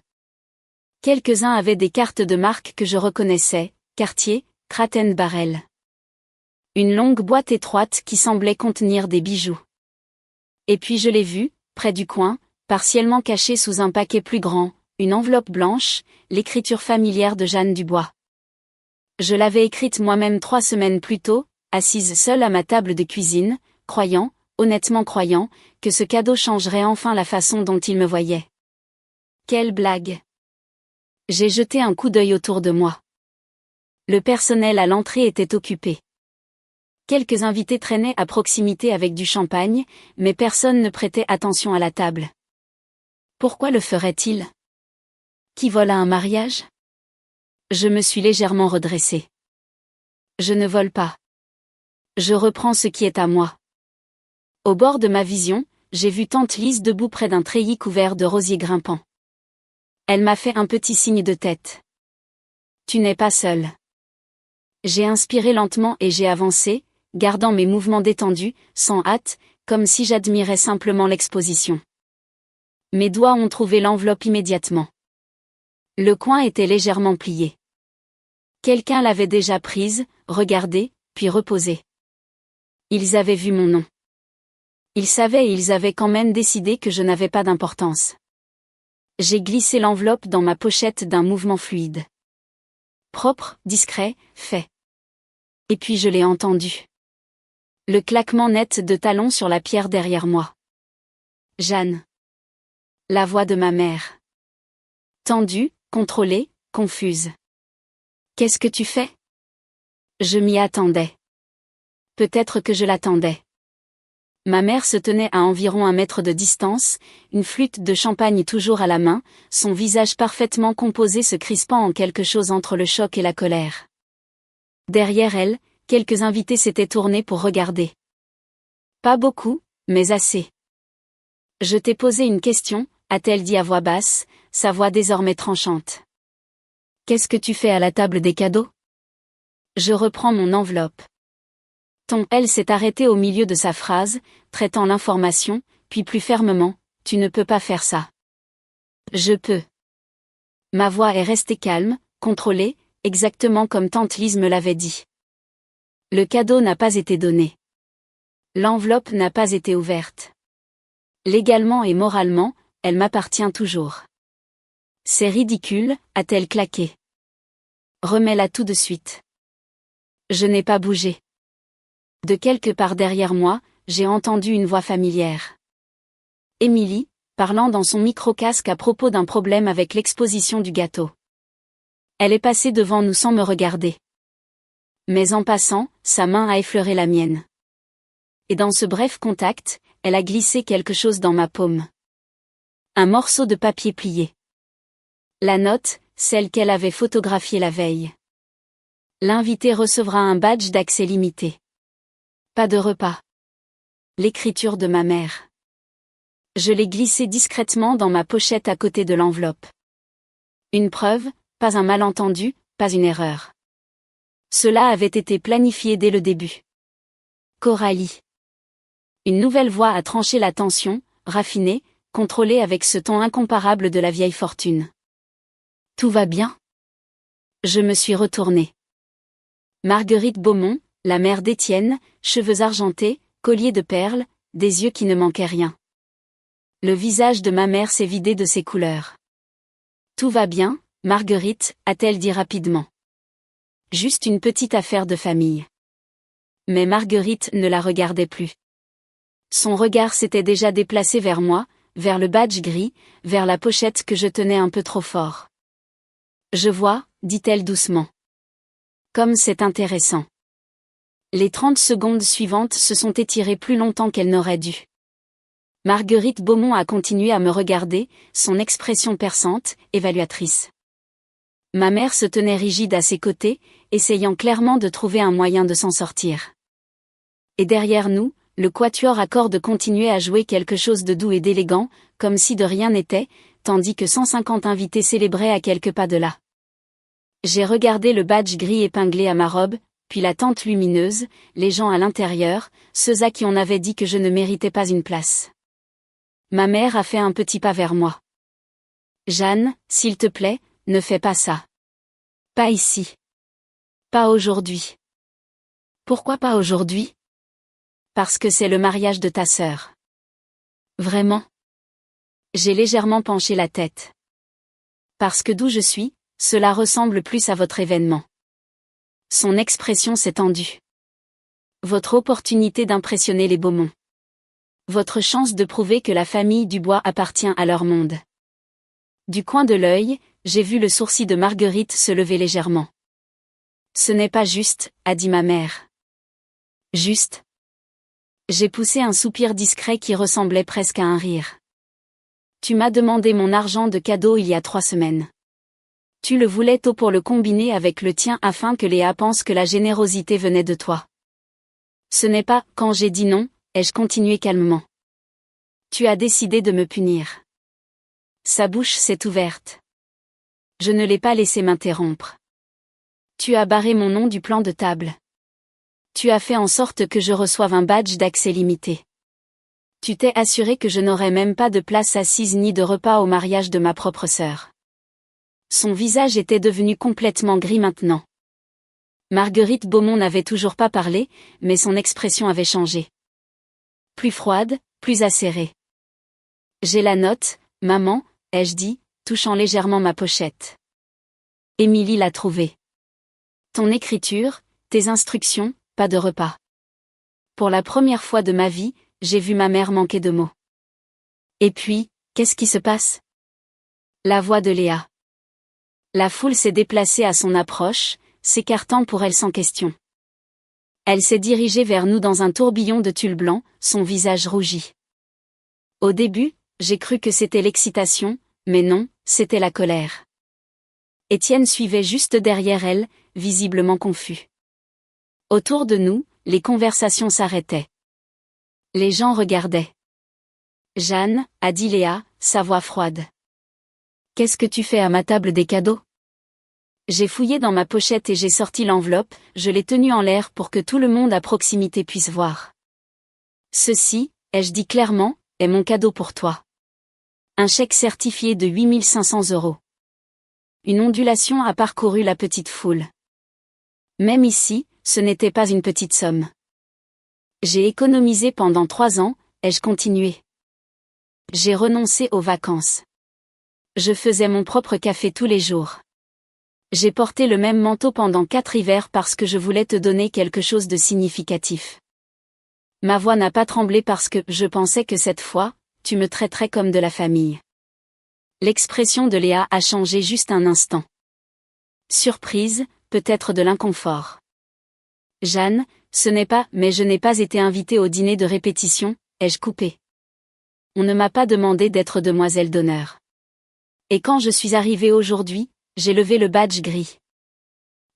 Quelques-uns avaient des cartes de marque que je reconnaissais, Cartier, Crate & Barrel. Une longue boîte étroite qui semblait contenir des bijoux. Et puis je l'ai vue, près du coin, partiellement cachée sous un paquet plus grand, une enveloppe blanche, l'écriture familière de Jeanne Dubois. Je l'avais écrite moi-même 3 semaines plus tôt, assise seule à ma table de cuisine, croyant, honnêtement croyant, que ce cadeau changerait enfin la façon dont il me voyait. Quelle blague! J'ai jeté un coup d'œil autour de moi. Le personnel à l'entrée était occupé. Quelques invités traînaient à proximité avec du champagne, mais personne ne prêtait attention à la table. Pourquoi le ferait-il? Qui vole à un mariage? Je me suis légèrement redressée. Je ne vole pas. Je reprends ce qui est à moi. Au bord de ma vision, j'ai vu tante Lise debout près d'un treillis couvert de rosiers grimpants. Elle m'a fait un petit signe de tête. Tu n'es pas seule. J'ai inspiré lentement et j'ai avancé, gardant mes mouvements détendus, sans hâte, comme si j'admirais simplement l'exposition. Mes doigts ont trouvé l'enveloppe immédiatement. Le coin était légèrement plié. Quelqu'un l'avait déjà prise, regardée, puis reposée. Ils avaient vu mon nom. Ils savaient et ils avaient quand même décidé que je n'avais pas d'importance. J'ai glissé l'enveloppe dans ma pochette d'un mouvement fluide. Propre, discret, fait. Et puis je l'ai entendu. Le claquement net de talons sur la pierre derrière moi. Jeanne. La voix de ma mère. Tendue, contrôlée, confuse. Qu'est-ce que tu fais? Je m'y attendais. Peut-être que je l'attendais. Ma mère se tenait à environ 1 mètre de distance, une flûte de champagne toujours à la main, son visage parfaitement composé se crispant en quelque chose entre le choc et la colère. Derrière elle, quelques invités s'étaient tournés pour regarder. Pas beaucoup, mais assez. Je t'ai posé une question, a-t-elle dit à voix basse, sa voix désormais tranchante. Qu'est-ce que tu fais à la table des cadeaux? Je reprends mon enveloppe. Elle s'est arrêtée au milieu de sa phrase, traitant l'information, puis plus fermement, tu ne peux pas faire ça. Je peux. Ma voix est restée calme, contrôlée, exactement comme tante Lise me l'avait dit. Le cadeau n'a pas été donné. L'enveloppe n'a pas été ouverte. Légalement et moralement, elle m'appartient toujours. C'est ridicule, a-t-elle claqué. Remets-la tout de suite. Je n'ai pas bougé. De quelque part derrière moi, j'ai entendu une voix familière. Émilie, parlant dans son micro-casque à propos d'un problème avec l'exposition du gâteau. Elle est passée devant nous sans me regarder. Mais en passant, sa main a effleuré la mienne. Et dans ce bref contact, elle a glissé quelque chose dans ma paume. Un morceau de papier plié. La note, celle qu'elle avait photographiée la veille. L'invité recevra un badge d'accès limité. Pas de repas. L'écriture de ma mère. Je l'ai glissée discrètement dans ma pochette à côté de l'enveloppe. Une preuve, pas un malentendu, pas une erreur. Cela avait été planifié dès le début. Coralie. Une nouvelle voix a tranché la tension, raffinée, contrôlée avec ce ton incomparable de la vieille fortune. Tout va bien? Je me suis retournée. Marguerite Beaumont, la mère d'Étienne, cheveux argentés, collier de perles, des yeux qui ne manquaient rien. Le visage de ma mère s'est vidé de ses couleurs. Tout va bien, Marguerite, a-t-elle dit rapidement. Juste une petite affaire de famille. Mais Marguerite ne la regardait plus. Son regard s'était déjà déplacé vers moi, vers le badge gris, vers la pochette que je tenais un peu trop fort. Je vois, dit-elle doucement. Comme c'est intéressant. Les 30 secondes suivantes se sont étirées plus longtemps qu'elles n'auraient dû. Marguerite Beaumont a continué à me regarder, son expression perçante, évaluatrice. Ma mère se tenait rigide à ses côtés, essayant clairement de trouver un moyen de s'en sortir. Et derrière nous, le quatuor à cordes continuait à jouer quelque chose de doux et d'élégant, comme si de rien n'était, tandis que 150 invités célébraient à quelques pas de là. J'ai regardé le badge gris épinglé à ma robe, puis la tente lumineuse, les gens à l'intérieur, ceux à qui on avait dit que je ne méritais pas une place. Ma mère a fait un petit pas vers moi. Jeanne, s'il te plaît, ne fais pas ça. Pas ici. Pas aujourd'hui. Pourquoi pas aujourd'hui? Parce que c'est le mariage de ta sœur. Vraiment? J'ai légèrement penché la tête. Parce que d'où je suis, cela ressemble plus à votre événement. Son expression s'est tendue. Votre opportunité d'impressionner les Beaumont. Votre chance de prouver que la famille Dubois appartient à leur monde. Du coin de l'œil, j'ai vu le sourcil de Marguerite se lever légèrement. Ce n'est pas juste, a dit ma mère. Juste. J'ai poussé un soupir discret qui ressemblait presque à un rire. Tu m'as demandé mon argent de cadeau il y a 3 semaines. Tu le voulais tôt pour le combiner avec le tien afin que Léa pense que la générosité venait de toi. Ce n'est pas, quand j'ai dit non, ai-je continué calmement. Tu as décidé de me punir. Sa bouche s'est ouverte. Je ne l'ai pas laissé m'interrompre. Tu as barré mon nom du plan de table. Tu as fait en sorte que je reçoive un badge d'accès limité. Tu t'es assuré que je n'aurais même pas de place assise ni de repas au mariage de ma propre sœur. Son visage était devenu complètement gris maintenant. Marguerite Beaumont n'avait toujours pas parlé, mais son expression avait changé. Plus froide, plus acérée. J'ai la note, maman, ai-je dit, touchant légèrement ma pochette. Émilie l'a trouvée. Ton écriture, tes instructions, pas de repas. Pour la première fois de ma vie, j'ai vu ma mère manquer de mots. Et puis, qu'est-ce qui se passe? La voix de Léa. La foule s'est déplacée à son approche, s'écartant pour elle sans question. Elle s'est dirigée vers nous dans un tourbillon de tulle blanc, son visage rougi. Au début, j'ai cru que c'était l'excitation, mais non, c'était la colère. Étienne suivait juste derrière elle, visiblement confus. Autour de nous, les conversations s'arrêtaient. Les gens regardaient. Jeanne, a dit Léa, sa voix froide. Qu'est-ce que tu fais à ma table des cadeaux? J'ai fouillé dans ma pochette et j'ai sorti l'enveloppe, je l'ai tenue en l'air pour que tout le monde à proximité puisse voir. Ceci, ai-je dit clairement, est mon cadeau pour toi. Un chèque certifié de 8 500 €. Une ondulation a parcouru la petite foule. Même ici, ce n'était pas une petite somme. J'ai économisé pendant 3 ans, ai-je continué. J'ai renoncé aux vacances. Je faisais mon propre café tous les jours. J'ai porté le même manteau pendant 4 hivers parce que je voulais te donner quelque chose de significatif. Ma voix n'a pas tremblé parce que je pensais que cette fois, tu me traiterais comme de la famille. L'expression de Léa a changé juste un instant. Surprise, peut-être de l'inconfort. Jeanne, ce n'est pas, mais je n'ai pas été invitée au dîner de répétition, ai-je coupé. On ne m'a pas demandé d'être demoiselle d'honneur. Et quand je suis arrivée aujourd'hui, j'ai levé le badge gris.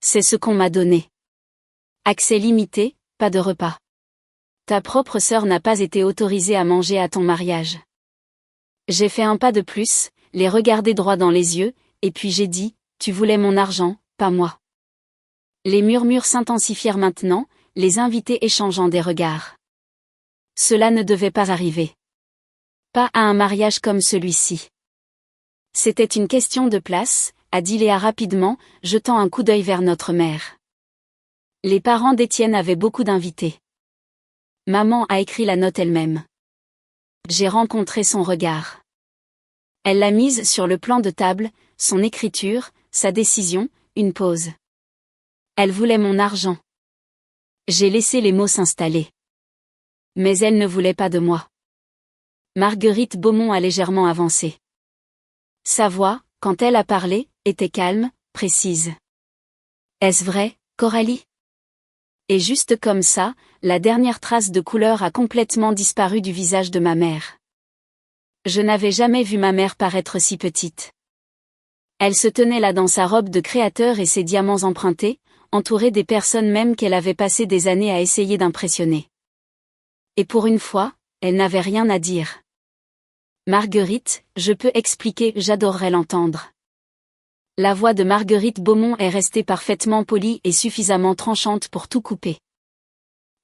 C'est ce qu'on m'a donné. Accès limité, pas de repas. Ta propre sœur n'a pas été autorisée à manger à ton mariage. J'ai fait un pas de plus, les regarder droit dans les yeux, et puis j'ai dit, tu voulais mon argent, pas moi. Les murmures s'intensifièrent maintenant, les invités échangeant des regards. Cela ne devait pas arriver. Pas à un mariage comme celui-ci. C'était une question de place, a dit Léa rapidement, jetant un coup d'œil vers notre mère. Les parents d'Étienne avaient beaucoup d'invités. Maman a écrit la note elle-même. J'ai rencontré son regard. Elle l'a mise sur le plan de table, son écriture, sa décision, une pause. Elle voulait mon argent. J'ai laissé les mots s'installer. Mais elle ne voulait pas de moi. Marguerite Beaumont a légèrement avancé. Sa voix, quand elle a parlé, était calme, précise. Est-ce vrai, Coralie? Et juste comme ça, la dernière trace de couleur a complètement disparu du visage de ma mère. Je n'avais jamais vu ma mère paraître si petite. Elle se tenait là dans sa robe de créateur et ses diamants empruntés, entourée des personnes même qu'elle avait passé des années à essayer d'impressionner. Et pour une fois, elle n'avait rien à dire. Marguerite, je peux expliquer, j'adorerais l'entendre. La voix de Marguerite Beaumont est restée parfaitement polie et suffisamment tranchante pour tout couper.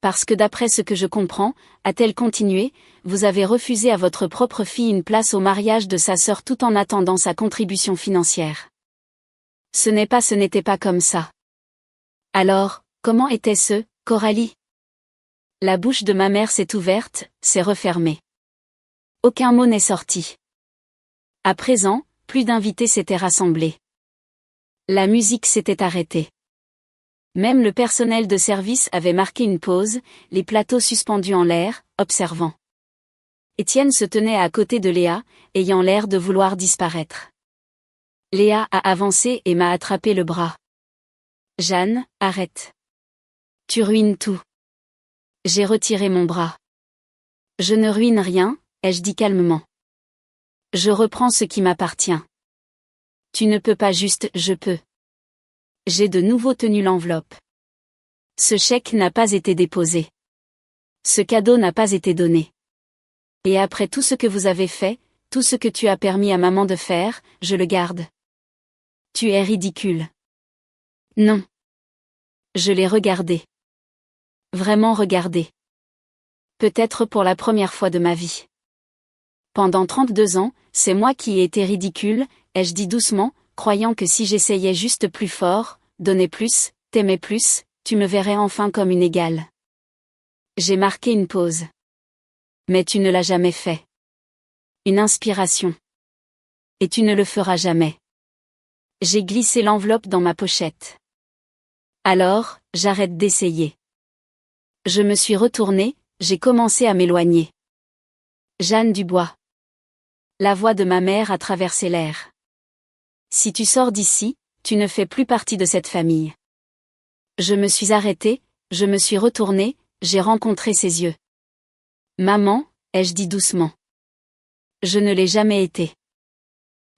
Parce que d'après ce que je comprends, a-t-elle continué, vous avez refusé à votre propre fille une place au mariage de sa sœur tout en attendant sa contribution financière. Ce n'était pas comme ça. Alors, comment était-ce, Coralie? La bouche de ma mère s'est ouverte, s'est refermée. Aucun mot n'est sorti. À présent, plus d'invités s'étaient rassemblés. La musique s'était arrêtée. Même le personnel de service avait marqué une pause, les plateaux suspendus en l'air, observant. Étienne se tenait à côté de Léa, ayant l'air de vouloir disparaître. Léa a avancé et m'a attrapé le bras. Jeanne, arrête. Tu ruines tout. J'ai retiré mon bras. Je ne ruine rien, ai-je dit calmement. Je reprends ce qui m'appartient. Tu ne peux pas juste, je peux. J'ai de nouveau tenu l'enveloppe. Ce chèque n'a pas été déposé. Ce cadeau n'a pas été donné. Et après tout ce que vous avez fait, tout ce que tu as permis à maman de faire, je le garde. Tu es ridicule. Non. Je l'ai regardé. Vraiment regardé. Peut-être pour la première fois de ma vie. Pendant 32 ans, c'est moi qui ai été ridicule, ai-je dit doucement, croyant que si j'essayais juste plus fort, donner plus, t'aimer plus, tu me verrais enfin comme une égale. J'ai marqué une pause. Mais tu ne l'as jamais fait. Une inspiration. Et tu ne le feras jamais. J'ai glissé l'enveloppe dans ma pochette. Alors, j'arrête d'essayer. Je me suis retournée, j'ai commencé à m'éloigner. Jeanne Dubois. La voix de ma mère a traversé l'air. Si tu sors d'ici, tu ne fais plus partie de cette famille. Je me suis arrêtée, je me suis retournée, j'ai rencontré ses yeux. Maman, ai-je dit doucement. Je ne l'ai jamais été.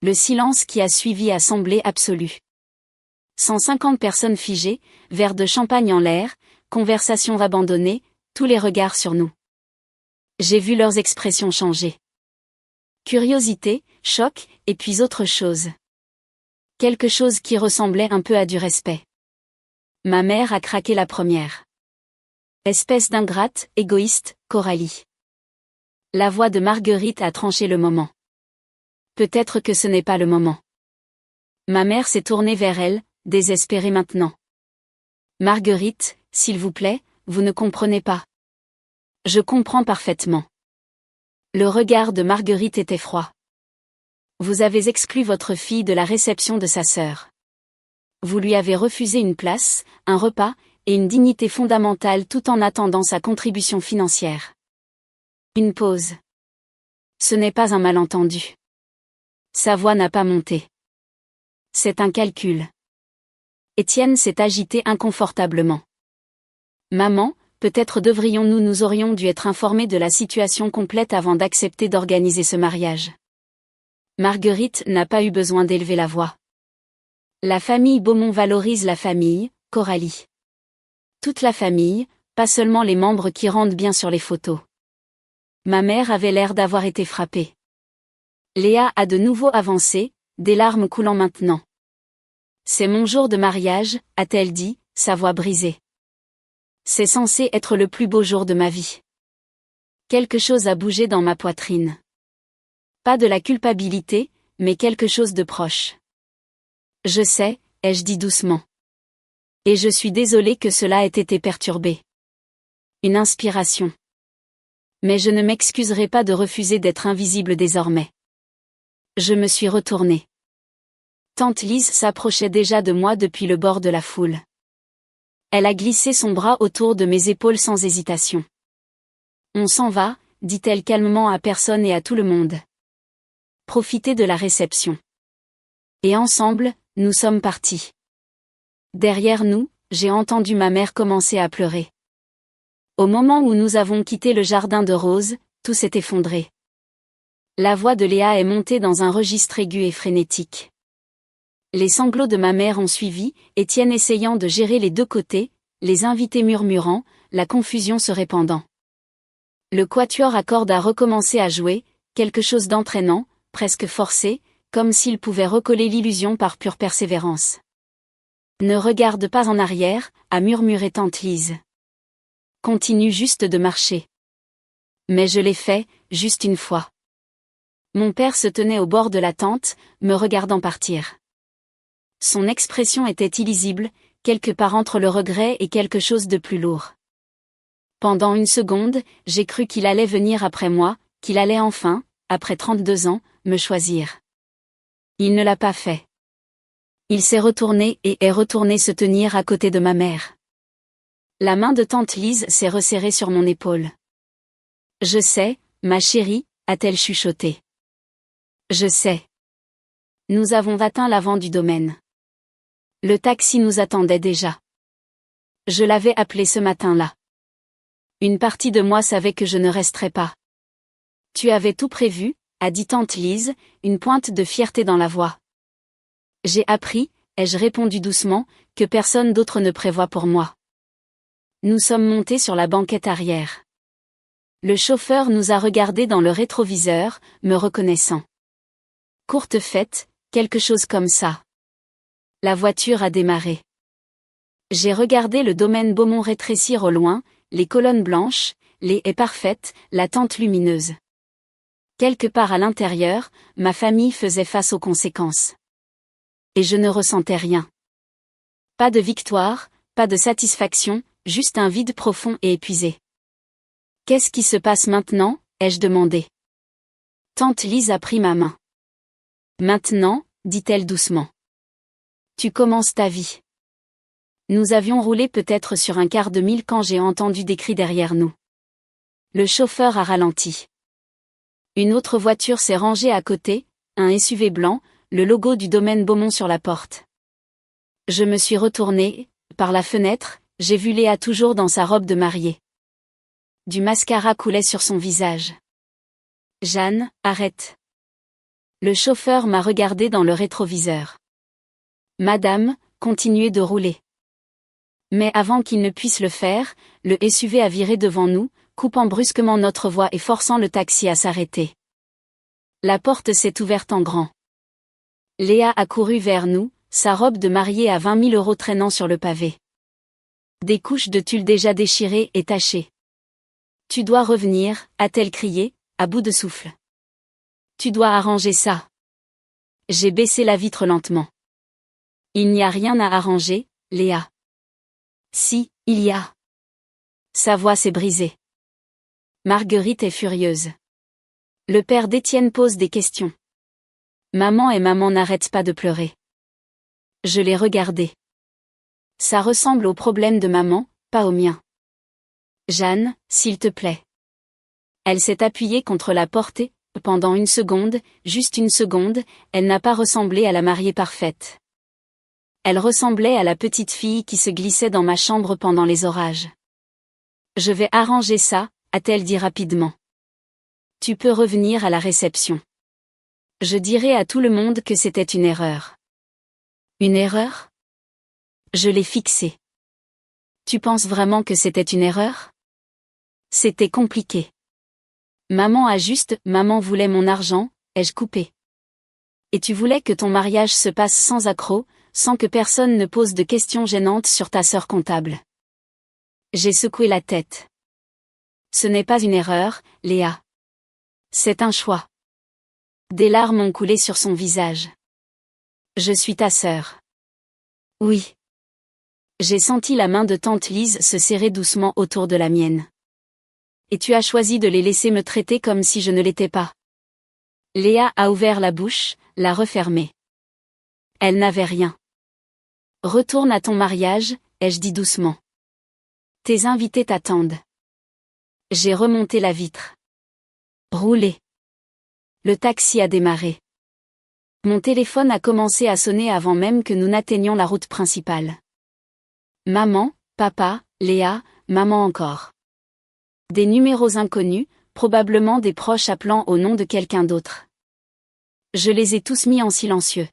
Le silence qui a suivi a semblé absolu. 150 personnes figées, verre de champagne en l'air, conversations abandonnées, tous les regards sur nous. J'ai vu leurs expressions changer. Curiosité, choc, et puis autre chose. Quelque chose qui ressemblait un peu à du respect. Ma mère a craqué la première. Espèce d'ingrate, égoïste, Coralie. La voix de Marguerite a tranché le moment. Peut-être que ce n'est pas le moment. Ma mère s'est tournée vers elle, désespérée maintenant. Marguerite, s'il vous plaît, vous ne comprenez pas. Je comprends parfaitement. Le regard de Marguerite était froid. Vous avez exclu votre fille de la réception de sa sœur. Vous lui avez refusé une place, un repas, et une dignité fondamentale tout en attendant sa contribution financière. Une pause. Ce n'est pas un malentendu. Sa voix n'a pas monté. C'est un calcul. Étienne s'est agité inconfortablement. Maman, peut-être nous aurions dû être informés de la situation complète avant d'accepter d'organiser ce mariage. Marguerite n'a pas eu besoin d'élever la voix. La famille Beaumont valorise la famille, Coralie. Toute la famille, pas seulement les membres qui rendent bien sur les photos. Ma mère avait l'air d'avoir été frappée. Léa a de nouveau avancé, des larmes coulant maintenant. C'est mon jour de mariage, a-t-elle dit, sa voix brisée. C'est censé être le plus beau jour de ma vie. Quelque chose a bougé dans ma poitrine. Pas de la culpabilité, mais quelque chose de proche. Je sais, ai-je dit doucement. Et je suis désolée que cela ait été perturbé. Une inspiration. Mais je ne m'excuserai pas de refuser d'être invisible désormais. Je me suis retournée. Tante Lise s'approchait déjà de moi depuis le bord de la foule. Elle a glissé son bras autour de mes épaules sans hésitation. On s'en va, dit-elle calmement à personne et à tout le monde. Profitez de la réception. Et ensemble, nous sommes partis. Derrière nous, j'ai entendu ma mère commencer à pleurer. Au moment où nous avons quitté le jardin de roses, tout s'est effondré. La voix de Léa est montée dans un registre aigu et frénétique. Les sanglots de ma mère ont suivi, Étienne essayant de gérer les deux côtés, les invités murmurant, la confusion se répandant. Le quatuor à cordes a recommencé à jouer, quelque chose d'entraînant, presque forcé, comme s'il pouvait recoller l'illusion par pure persévérance. Ne regarde pas en arrière, a murmuré tante Lise. Continue juste de marcher. Mais je l'ai fait, juste une fois. Mon père se tenait au bord de la tente, me regardant partir. Son expression était illisible, quelque part entre le regret et quelque chose de plus lourd. Pendant une seconde, j'ai cru qu'il allait venir après moi, qu'il allait enfin, après 32 ans, me choisir. Il ne l'a pas fait. Il s'est retourné et est retourné se tenir à côté de ma mère. La main de tante Lise s'est resserrée sur mon épaule. Je sais, ma chérie, a-t-elle chuchoté. Je sais. Nous avons atteint l'avant du domaine. Le taxi nous attendait déjà. Je l'avais appelé ce matin-là. Une partie de moi savait que je ne resterais pas. Tu avais tout prévu, a dit tante Lise, une pointe de fierté dans la voix. J'ai appris, ai-je répondu doucement, que personne d'autre ne prévoit pour moi. Nous sommes montés sur la banquette arrière. Le chauffeur nous a regardés dans le rétroviseur, me reconnaissant. Courte fête, quelque chose comme ça. La voiture a démarré. J'ai regardé le domaine Beaumont rétrécir au loin, les colonnes blanches, les haies parfaites, la tente lumineuse. Quelque part à l'intérieur, ma famille faisait face aux conséquences. Et je ne ressentais rien. Pas de victoire, pas de satisfaction, juste un vide profond et épuisé. Qu'est-ce qui se passe maintenant, ai-je demandé. Tante Lise a pris ma main. Maintenant, dit-elle doucement. Tu commences ta vie. Nous avions roulé peut-être sur un quart de mille quand j'ai entendu des cris derrière nous. Le chauffeur a ralenti. Une autre voiture s'est rangée à côté, un SUV blanc, le logo du domaine Beaumont sur la porte. Je me suis retournée, par la fenêtre, j'ai vu Léa toujours dans sa robe de mariée. Du mascara coulait sur son visage. Jeanne, arrête. Le chauffeur m'a regardé dans le rétroviseur. Madame, continuez de rouler. Mais avant qu'il ne puisse le faire, le SUV a viré devant nous, coupant brusquement notre voie et forçant le taxi à s'arrêter. La porte s'est ouverte en grand. Léa a couru vers nous, sa robe de mariée à 20 000 € traînant sur le pavé. Des couches de tulle déjà déchirées et tachées. Tu dois revenir, a-t-elle crié, à bout de souffle. Tu dois arranger ça. J'ai baissé la vitre lentement. Il n'y a rien à arranger, Léa. Si, il y a. Sa voix s'est brisée. Marguerite est furieuse. Le père d'Étienne pose des questions. Maman n'arrêtent pas de pleurer. Je l'ai regardé. Ça ressemble au problème de maman, pas au mien. Jeanne, s'il te plaît. Elle s'est appuyée contre la porte et, pendant une seconde, juste une seconde, elle n'a pas ressemblé à la mariée parfaite. Elle ressemblait à la petite fille qui se glissait dans ma chambre pendant les orages. Je vais arranger ça, a-t-elle dit rapidement. Tu peux revenir à la réception. Je dirai à tout le monde que c'était une erreur. Une erreur? Je l'ai fixée. Tu penses vraiment que c'était une erreur? C'était compliqué. Maman voulait mon argent, ai-je coupé. Et tu voulais que ton mariage se passe sans accroc, sans que personne ne pose de questions gênantes sur ta sœur comptable. J'ai secoué la tête. Ce n'est pas une erreur, Léa. C'est un choix. Des larmes ont coulé sur son visage. Je suis ta sœur. Oui. J'ai senti la main de tante Lise se serrer doucement autour de la mienne. Et tu as choisi de les laisser me traiter comme si je ne l'étais pas. Léa a ouvert la bouche, l'a refermée. Elle n'avait rien. Retourne à ton mariage, ai-je dit doucement. Tes invités t'attendent. J'ai remonté la vitre. Roulez. Le taxi a démarré. Mon téléphone a commencé à sonner avant même que nous n'atteignions la route principale. Maman, papa, Léa, maman encore. Des numéros inconnus, probablement des proches appelant au nom de quelqu'un d'autre. Je les ai tous mis en silencieux.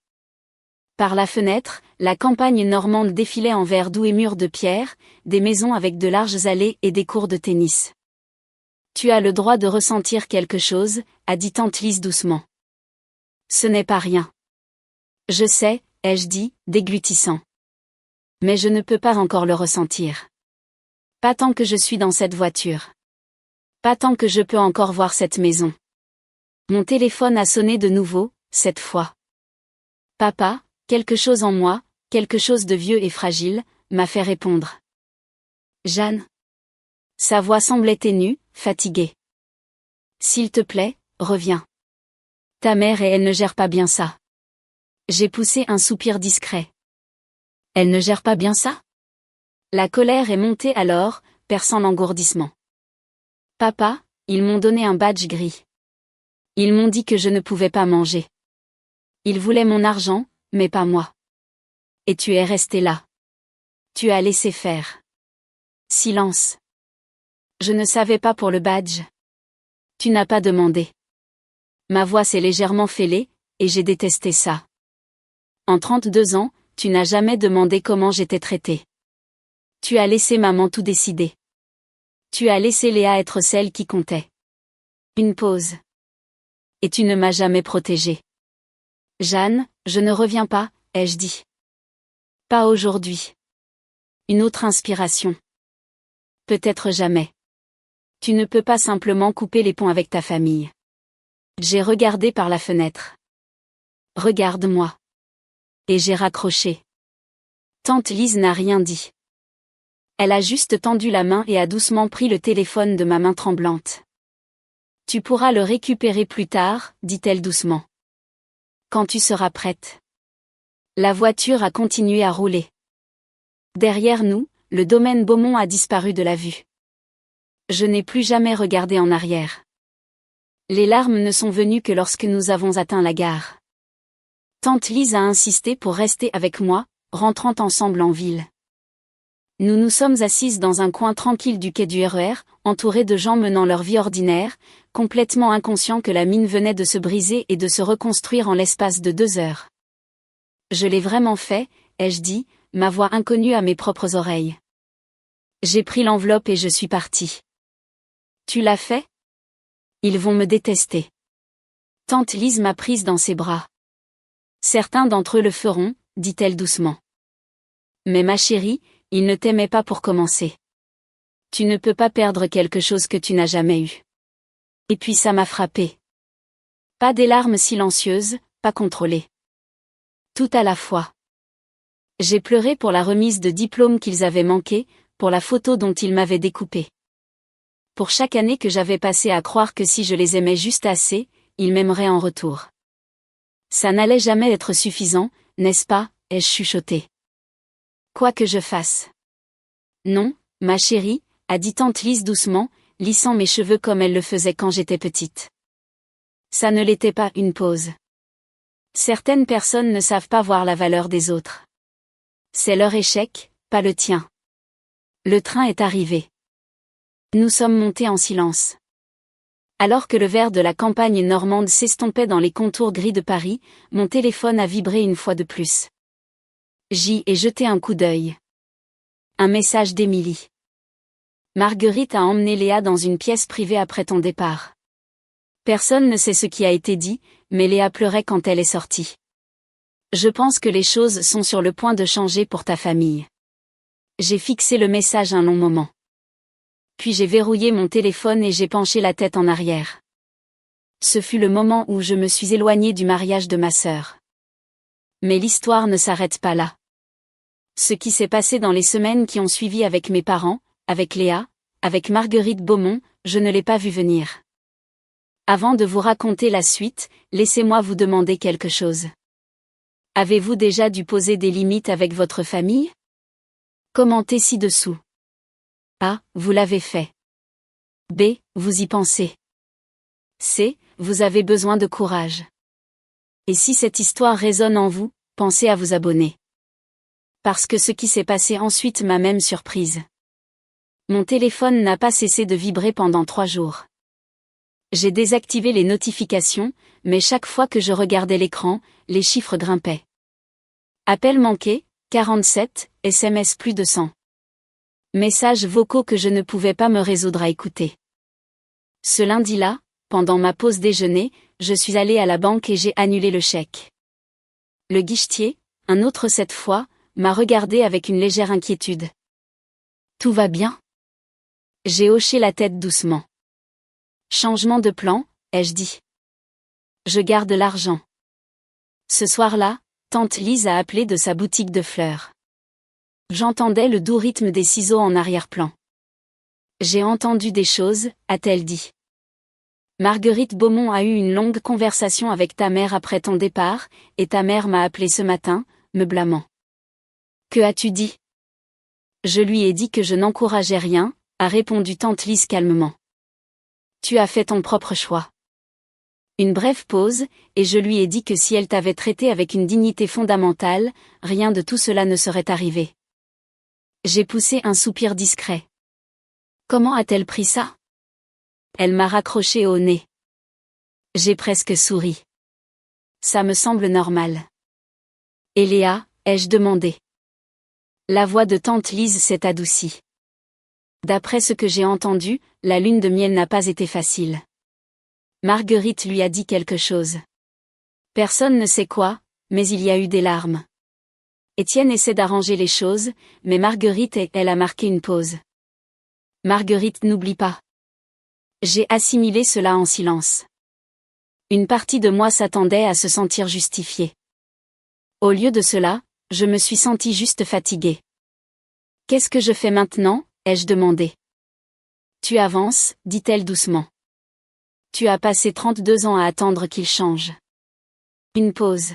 Par la fenêtre, la campagne normande défilait en verre doux et murs de pierre, des maisons avec de larges allées et des cours de tennis. Tu as le droit de ressentir quelque chose, a dit tante Lise doucement. Ce n'est pas rien. Je sais, ai-je dit, déglutissant. Mais je ne peux pas encore le ressentir. Pas tant que je suis dans cette voiture. Pas tant que je peux encore voir cette maison. Mon téléphone a sonné de nouveau, cette fois. Papa, Quelque chose en moi, quelque chose de vieux et fragile, m'a fait répondre. Jeanne. Sa voix semblait ténue, fatiguée. S'il te plaît, reviens. Ta mère et elle ne gèrent pas bien ça. J'ai poussé un soupir discret. Elle ne gère pas bien ça? La colère est montée alors, perçant l'engourdissement. Papa, ils m'ont donné un badge gris. Ils m'ont dit que je ne pouvais pas manger. Ils voulaient mon argent, mais pas moi. Et tu es resté là. Tu as laissé faire. Silence. Je ne savais pas pour le badge. Tu n'as pas demandé. Ma voix s'est légèrement fêlée, et j'ai détesté ça. En 32 ans, tu n'as jamais demandé comment j'étais traitée. Tu as laissé maman tout décider. Tu as laissé Léa être celle qui comptait. Une pause. Et tu ne m'as jamais protégée. Jeanne, je ne reviens pas, ai-je dit. Pas aujourd'hui. Une autre inspiration. Peut-être jamais. Tu ne peux pas simplement couper les ponts avec ta famille. J'ai regardé par la fenêtre. Regarde-moi. Et j'ai raccroché. Tante Lise n'a rien dit. Elle a juste tendu la main et a doucement pris le téléphone de ma main tremblante. Tu pourras le récupérer plus tard, dit-elle doucement. Quand tu seras prête. La voiture a continué à rouler. Derrière nous, le domaine Beaumont a disparu de la vue. Je n'ai plus jamais regardé en arrière. Les larmes ne sont venues que lorsque nous avons atteint la gare. Tante Lise a insisté pour rester avec moi, rentrant ensemble en ville. Nous nous sommes assises dans un coin tranquille du quai du RER, entourés de gens menant leur vie ordinaire, complètement inconscients que la mine venait de se briser et de se reconstruire en l'espace de 2 heures. Je l'ai vraiment fait, ai-je dit, ma voix inconnue à mes propres oreilles. J'ai pris l'enveloppe et je suis partie. Tu l'as fait? Ils vont me détester. Tante Lise m'a prise dans ses bras. Certains d'entre eux le feront, dit-elle doucement. Mais ma chérie, ils ne t'aimaient pas pour commencer. Tu ne peux pas perdre quelque chose que tu n'as jamais eu. Et puis ça m'a frappée. Pas des larmes silencieuses, pas contrôlées. Tout à la fois. J'ai pleuré pour la remise de diplôme qu'ils avaient manqué, pour la photo dont ils m'avaient découpée. Pour chaque année que j'avais passée à croire que si je les aimais juste assez, ils m'aimeraient en retour. Ça n'allait jamais être suffisant, n'est-ce pas, ai-je chuchoté. Quoi que je fasse. Non, ma chérie, a dit tante Lise doucement, lissant mes cheveux comme elle le faisait quand j'étais petite. Ça ne l'était pas une pause. Certaines personnes ne savent pas voir la valeur des autres. C'est leur échec, pas le tien. Le train est arrivé. Nous sommes montés en silence. Alors que le vert de la campagne normande s'estompait dans les contours gris de Paris, mon téléphone a vibré une fois de plus. J'y ai jeté un coup d'œil. Un message d'Émilie. Marguerite a emmené Léa dans une pièce privée après ton départ. Personne ne sait ce qui a été dit, mais Léa pleurait quand elle est sortie. Je pense que les choses sont sur le point de changer pour ta famille. J'ai fixé le message un long moment. Puis j'ai verrouillé mon téléphone et j'ai penché la tête en arrière. Ce fut le moment où je me suis éloignée du mariage de ma sœur. Mais l'histoire ne s'arrête pas là. Ce qui s'est passé dans les semaines qui ont suivi avec mes parents, avec Léa, avec Marguerite Beaumont, je ne l'ai pas vu venir. Avant de vous raconter la suite, laissez-moi vous demander quelque chose. Avez-vous déjà dû poser des limites avec votre famille? Commentez ci-dessous. A. Vous l'avez fait. B. Vous y pensez. C. Vous avez besoin de courage. Et si cette histoire résonne en vous, pensez à vous abonner. Parce que ce qui s'est passé ensuite m'a même surprise. Mon téléphone n'a pas cessé de vibrer pendant 3 jours. J'ai désactivé les notifications, mais chaque fois que je regardais l'écran, les chiffres grimpaient. Appel manqué, 47, SMS plus de 100. Messages vocaux que je ne pouvais pas me résoudre à écouter. Ce lundi-là, pendant ma pause déjeuner, je suis allée à la banque et j'ai annulé le chèque. Le guichetier, un autre cette fois, m'a regardé avec une légère inquiétude. Tout va bien? J'ai hoché la tête doucement. Changement de plan, ai-je dit. Je garde l'argent. Ce soir-là, Tante Lise a appelé de sa boutique de fleurs. J'entendais le doux rythme des ciseaux en arrière-plan. J'ai entendu des choses, a-t-elle dit. Marguerite Beaumont a eu une longue conversation avec ta mère après ton départ, et ta mère m'a appelé ce matin, me blâmant. Que as-tu dit? Je lui ai dit que je n'encourageais rien, a répondu tante Lise calmement. Tu as fait ton propre choix. Une brève pause, et je lui ai dit que si elle t'avait traité avec une dignité fondamentale, rien de tout cela ne serait arrivé. J'ai poussé un soupir discret. Comment a-t-elle pris ça? Elle m'a raccroché au nez. J'ai presque souri. Ça me semble normal. Et Léa, ai-je demandé. La voix de tante Lise s'est adoucie. D'après ce que j'ai entendu, la lune de miel n'a pas été facile. Marguerite lui a dit quelque chose. Personne ne sait quoi, mais il y a eu des larmes. Étienne essaie d'arranger les choses, mais Marguerite elle a marqué une pause. Marguerite n'oublie pas. J'ai assimilé cela en silence. Une partie de moi s'attendait à se sentir justifiée. Au lieu de cela, je me suis sentie juste fatiguée. Qu'est-ce que je fais maintenant, ai-je demandé. Tu avances, dit-elle doucement. Tu as passé 32 ans à attendre qu'il change. Une pause.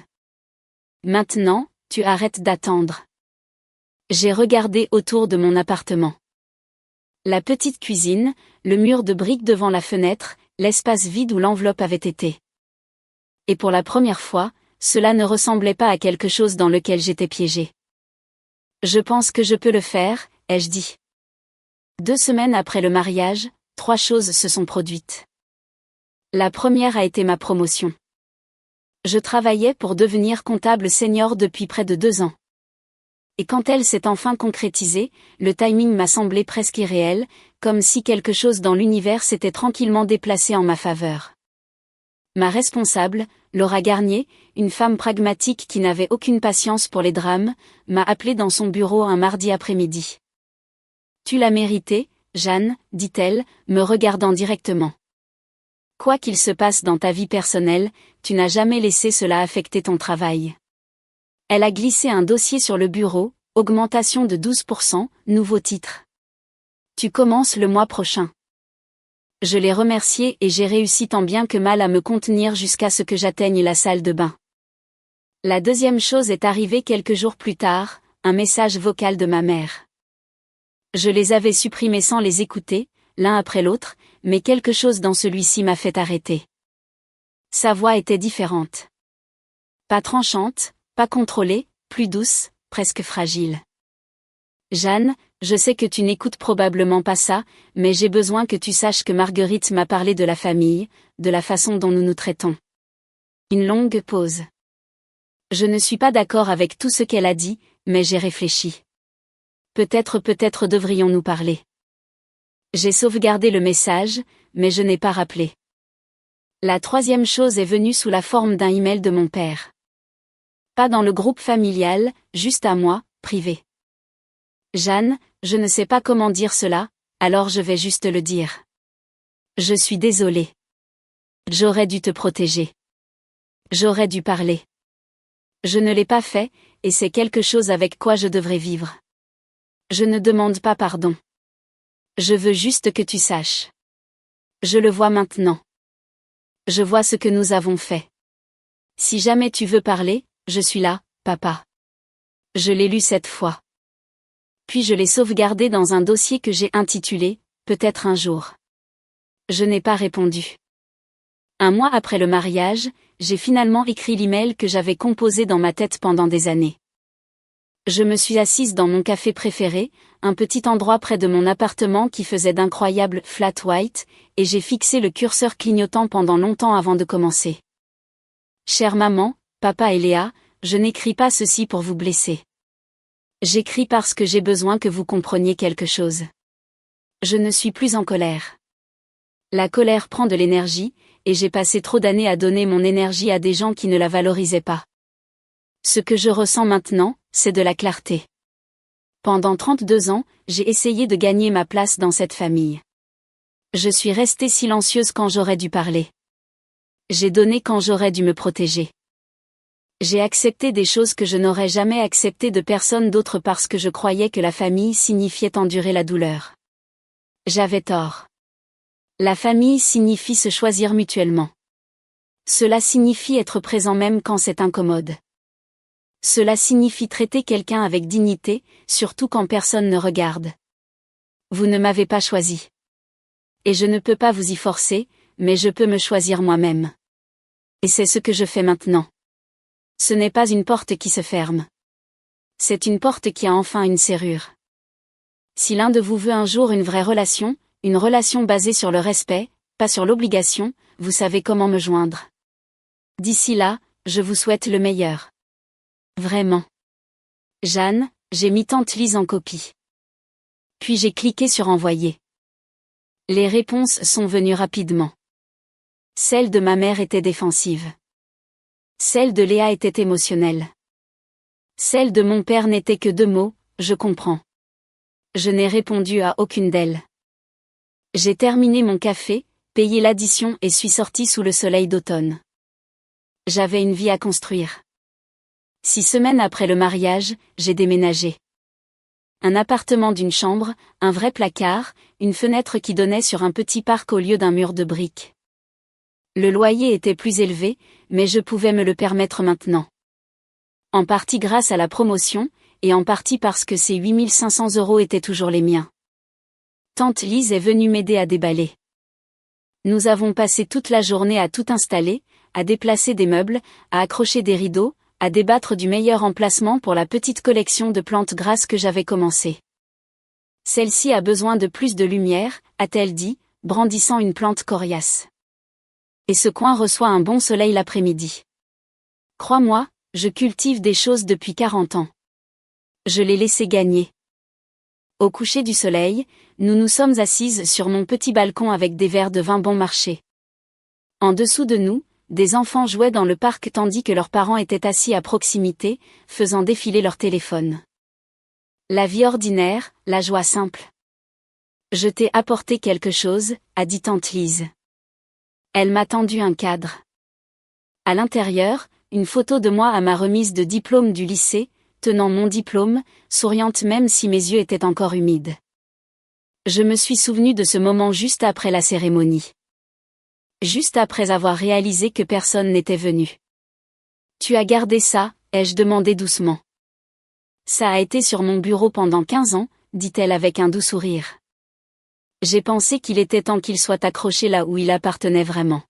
Maintenant, tu arrêtes d'attendre. J'ai regardé autour de mon appartement. La petite cuisine, le mur de briques devant la fenêtre, l'espace vide où l'enveloppe avait été. Et pour la première fois, cela ne ressemblait pas à quelque chose dans lequel j'étais piégée. Je pense que je peux le faire, ai-je dit. 2 semaines après le mariage, 3 choses se sont produites. La première a été ma promotion. Je travaillais pour devenir comptable senior depuis près de 2 ans. Et quand elle s'est enfin concrétisée, le timing m'a semblé presque irréel, comme si quelque chose dans l'univers s'était tranquillement déplacé en ma faveur. Ma responsable, Laura Garnier, une femme pragmatique qui n'avait aucune patience pour les drames, m'a appelée dans son bureau un mardi après-midi. Tu l'as mérité, Jeanne, dit-elle, me regardant directement. Quoi qu'il se passe dans ta vie personnelle, tu n'as jamais laissé cela affecter ton travail. Elle a glissé un dossier sur le bureau, augmentation de 12%, nouveau titre. Tu commences le mois prochain. Je l'ai remerciée et j'ai réussi tant bien que mal à me contenir jusqu'à ce que j'atteigne la salle de bain. La deuxième chose est arrivée quelques jours plus tard, un message vocal de ma mère. Je les avais supprimés sans les écouter, l'un après l'autre, mais quelque chose dans celui-ci m'a fait arrêter. Sa voix était différente. Pas tranchante, pas contrôlée, plus douce, presque fragile. Jeanne, je sais que tu n'écoutes probablement pas ça, mais j'ai besoin que tu saches que Marguerite m'a parlé de la famille, de la façon dont nous nous traitons. Une longue pause. Je ne suis pas d'accord avec tout ce qu'elle a dit, mais j'ai réfléchi. Peut-être devrions-nous parler. J'ai sauvegardé le message, mais je n'ai pas rappelé. La troisième chose est venue sous la forme d'un email de mon père. Pas dans le groupe familial, juste à moi, privé. Jeanne, je ne sais pas comment dire cela, alors je vais juste le dire. Je suis désolée. J'aurais dû te protéger. J'aurais dû parler. Je ne l'ai pas fait, et c'est quelque chose avec quoi je devrais vivre. Je ne demande pas pardon. Je veux juste que tu saches. Je le vois maintenant. Je vois ce que nous avons fait. Si jamais tu veux parler, je suis là, papa. Je l'ai lu 7 fois. Puis je l'ai sauvegardé dans un dossier que j'ai intitulé « Peut-être un jour ». Je n'ai pas répondu. 1 mois après le mariage, j'ai finalement écrit l'email que j'avais composé dans ma tête pendant des années. Je me suis assise dans mon café préféré, un petit endroit près de mon appartement qui faisait d'incroyables flat white, et j'ai fixé le curseur clignotant pendant longtemps avant de commencer. Chère maman, papa et Léa, je n'écris pas ceci pour vous blesser. J'écris parce que j'ai besoin que vous compreniez quelque chose. Je ne suis plus en colère. La colère prend de l'énergie, et j'ai passé trop d'années à donner mon énergie à des gens qui ne la valorisaient pas. Ce que je ressens maintenant, c'est de la clarté. Pendant 32 ans, j'ai essayé de gagner ma place dans cette famille. Je suis restée silencieuse quand j'aurais dû parler. J'ai donné quand j'aurais dû me protéger. J'ai accepté des choses que je n'aurais jamais acceptées de personne d'autre parce que je croyais que la famille signifiait endurer la douleur. J'avais tort. La famille signifie se choisir mutuellement. Cela signifie être présent même quand c'est incommode. Cela signifie traiter quelqu'un avec dignité, surtout quand personne ne regarde. Vous ne m'avez pas choisi. Et je ne peux pas vous y forcer, mais je peux me choisir moi-même. Et c'est ce que je fais maintenant. Ce n'est pas une porte qui se ferme. C'est une porte qui a enfin une serrure. Si l'un de vous veut un jour une vraie relation, une relation basée sur le respect, pas sur l'obligation, vous savez comment me joindre. D'ici là, je vous souhaite le meilleur. Vraiment. Jeanne, j'ai mis tante Lise en copie. Puis j'ai cliqué sur envoyer. Les réponses sont venues rapidement. Celle de ma mère était défensive. Celle de Léa était émotionnelle. Celle de mon père n'était que 2 mots, je comprends. Je n'ai répondu à aucune d'elles. J'ai terminé mon café, payé l'addition et suis sortie sous le soleil d'automne. J'avais une vie à construire. 6 semaines après le mariage, j'ai déménagé. Un appartement d'une chambre, un vrai placard, une fenêtre qui donnait sur un petit parc au lieu d'un mur de briques. Le loyer était plus élevé, mais je pouvais me le permettre maintenant. En partie grâce à la promotion, et en partie parce que ces 8 500 € étaient toujours les miens. Tante Lise est venue m'aider à déballer. Nous avons passé toute la journée à tout installer, à déplacer des meubles, à accrocher des rideaux, à débattre du meilleur emplacement pour la petite collection de plantes grasses que j'avais commencée. Celle-ci a besoin de plus de lumière, a-t-elle dit, brandissant une plante coriace. Et ce coin reçoit un bon soleil l'après-midi. Crois-moi, je cultive des choses depuis 40 ans. Je l'ai laissé gagner. Au coucher du soleil, nous nous sommes assises sur mon petit balcon avec des verres de vin bon marché. En dessous de nous, des enfants jouaient dans le parc tandis que leurs parents étaient assis à proximité, faisant défiler leur téléphone. La vie ordinaire, la joie simple. Je t'ai apporté quelque chose, a dit tante Lise. Elle m'a tendu un cadre. À l'intérieur, une photo de moi à ma remise de diplôme du lycée, tenant mon diplôme, souriante même si mes yeux étaient encore humides. Je me suis souvenue de ce moment juste après la cérémonie. Juste après avoir réalisé que personne n'était venu. Tu as gardé ça, ai-je demandé doucement. Ça a été sur mon bureau pendant 15 ans, dit-elle avec un doux sourire. J'ai pensé qu'il était temps qu'il soit accroché là où il appartenait vraiment.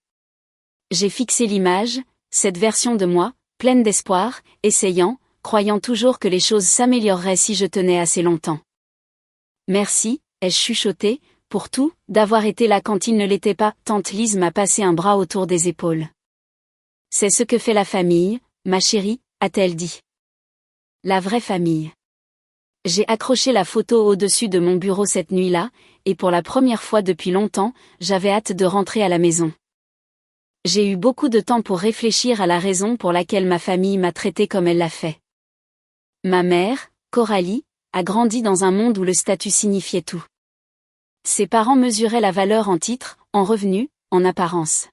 J'ai fixé l'image, cette version de moi, pleine d'espoir, essayant, croyant toujours que les choses s'amélioreraient si je tenais assez longtemps. Merci, ai-je chuchoté, pour tout, d'avoir été là quand il ne l'était pas. Tante Lise m'a passé un bras autour des épaules. C'est ce que fait la famille, ma chérie, a-t-elle dit. La vraie famille. J'ai accroché la photo au-dessus de mon bureau cette nuit-là, et pour la première fois depuis longtemps, j'avais hâte de rentrer à la maison. J'ai eu beaucoup de temps pour réfléchir à la raison pour laquelle ma famille m'a traité comme elle l'a fait. Ma mère, Coralie, a grandi dans un monde où le statut signifiait tout. Ses parents mesuraient la valeur en titres, en revenus, en apparence.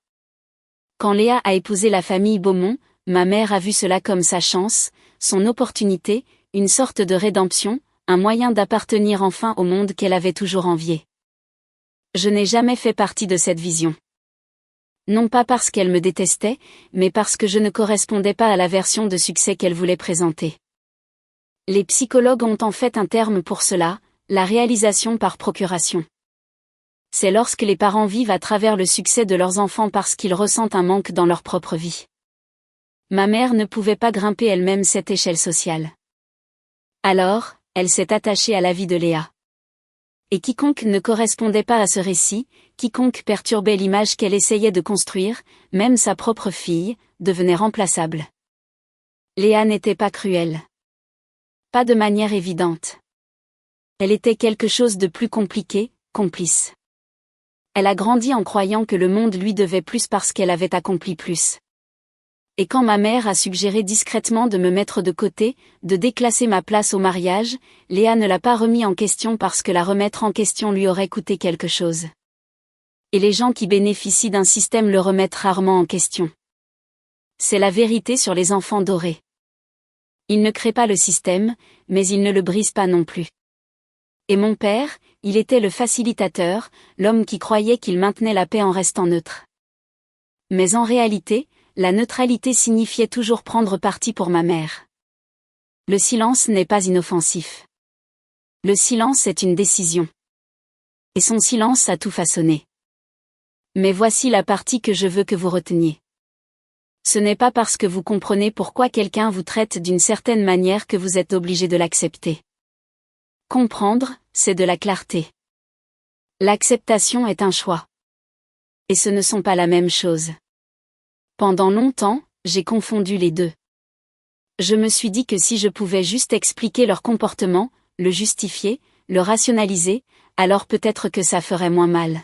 Quand Léa a épousé la famille Beaumont, ma mère a vu cela comme sa chance, son opportunité, une sorte de rédemption, un moyen d'appartenir enfin au monde qu'elle avait toujours envié. Je n'ai jamais fait partie de cette vision. Non pas parce qu'elle me détestait, mais parce que je ne correspondais pas à la version de succès qu'elle voulait présenter. Les psychologues ont en fait un terme pour cela, la réalisation par procuration. C'est lorsque les parents vivent à travers le succès de leurs enfants parce qu'ils ressentent un manque dans leur propre vie. Ma mère ne pouvait pas grimper elle-même cette échelle sociale. Alors, elle s'est attachée à la vie de Léa. Et quiconque ne correspondait pas à ce récit, quiconque perturbait l'image qu'elle essayait de construire, même sa propre fille, devenait remplaçable. Léa n'était pas cruelle. Pas de manière évidente. Elle était quelque chose de plus compliqué, complice. Elle a grandi en croyant que le monde lui devait plus parce qu'elle avait accompli plus. Et quand ma mère a suggéré discrètement de me mettre de côté, de déclasser ma place au mariage, Léa ne l'a pas remis en question parce que la remettre en question lui aurait coûté quelque chose. Et les gens qui bénéficient d'un système le remettent rarement en question. C'est la vérité sur les enfants dorés. Il ne crée pas le système, mais il ne le brise pas non plus. Et mon père, il était le facilitateur, l'homme qui croyait qu'il maintenait la paix en restant neutre. Mais en réalité, la neutralité signifiait toujours prendre parti pour ma mère. Le silence n'est pas inoffensif. Le silence est une décision. Et son silence a tout façonné. Mais voici la partie que je veux que vous reteniez. Ce n'est pas parce que vous comprenez pourquoi quelqu'un vous traite d'une certaine manière que vous êtes obligé de l'accepter. Comprendre, c'est de la clarté. L'acceptation est un choix. Et ce ne sont pas la même chose. Pendant longtemps, j'ai confondu les deux. Je me suis dit que si je pouvais juste expliquer leur comportement, le justifier, le rationaliser, alors peut-être que ça ferait moins mal.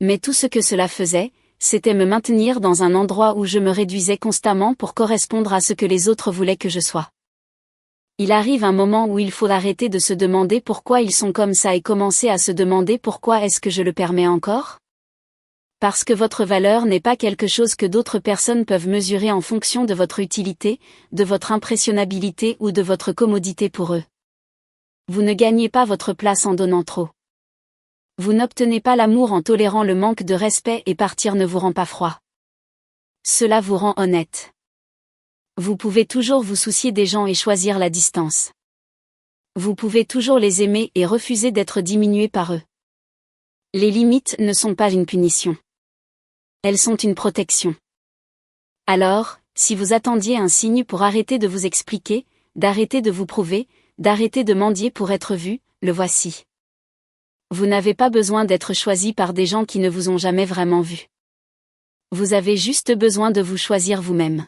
Mais tout ce que cela faisait, c'était me maintenir dans un endroit où je me réduisais constamment pour correspondre à ce que les autres voulaient que je sois. Il arrive un moment où il faut arrêter de se demander pourquoi ils sont comme ça et commencer à se demander pourquoi est-ce que je le permets encore ? Parce que votre valeur n'est pas quelque chose que d'autres personnes peuvent mesurer en fonction de votre utilité, de votre impressionnabilité ou de votre commodité pour eux. Vous ne gagnez pas votre place en donnant trop. Vous n'obtenez pas l'amour en tolérant le manque de respect et partir ne vous rend pas froid. Cela vous rend honnête. Vous pouvez toujours vous soucier des gens et choisir la distance. Vous pouvez toujours les aimer et refuser d'être diminué par eux. Les limites ne sont pas une punition. Elles sont une protection. Alors, si vous attendiez un signe pour arrêter de vous expliquer, d'arrêter de vous prouver, d'arrêter de mendier pour être vu, le voici. Vous n'avez pas besoin d'être choisi par des gens qui ne vous ont jamais vraiment vu. Vous avez juste besoin de vous choisir vous-même.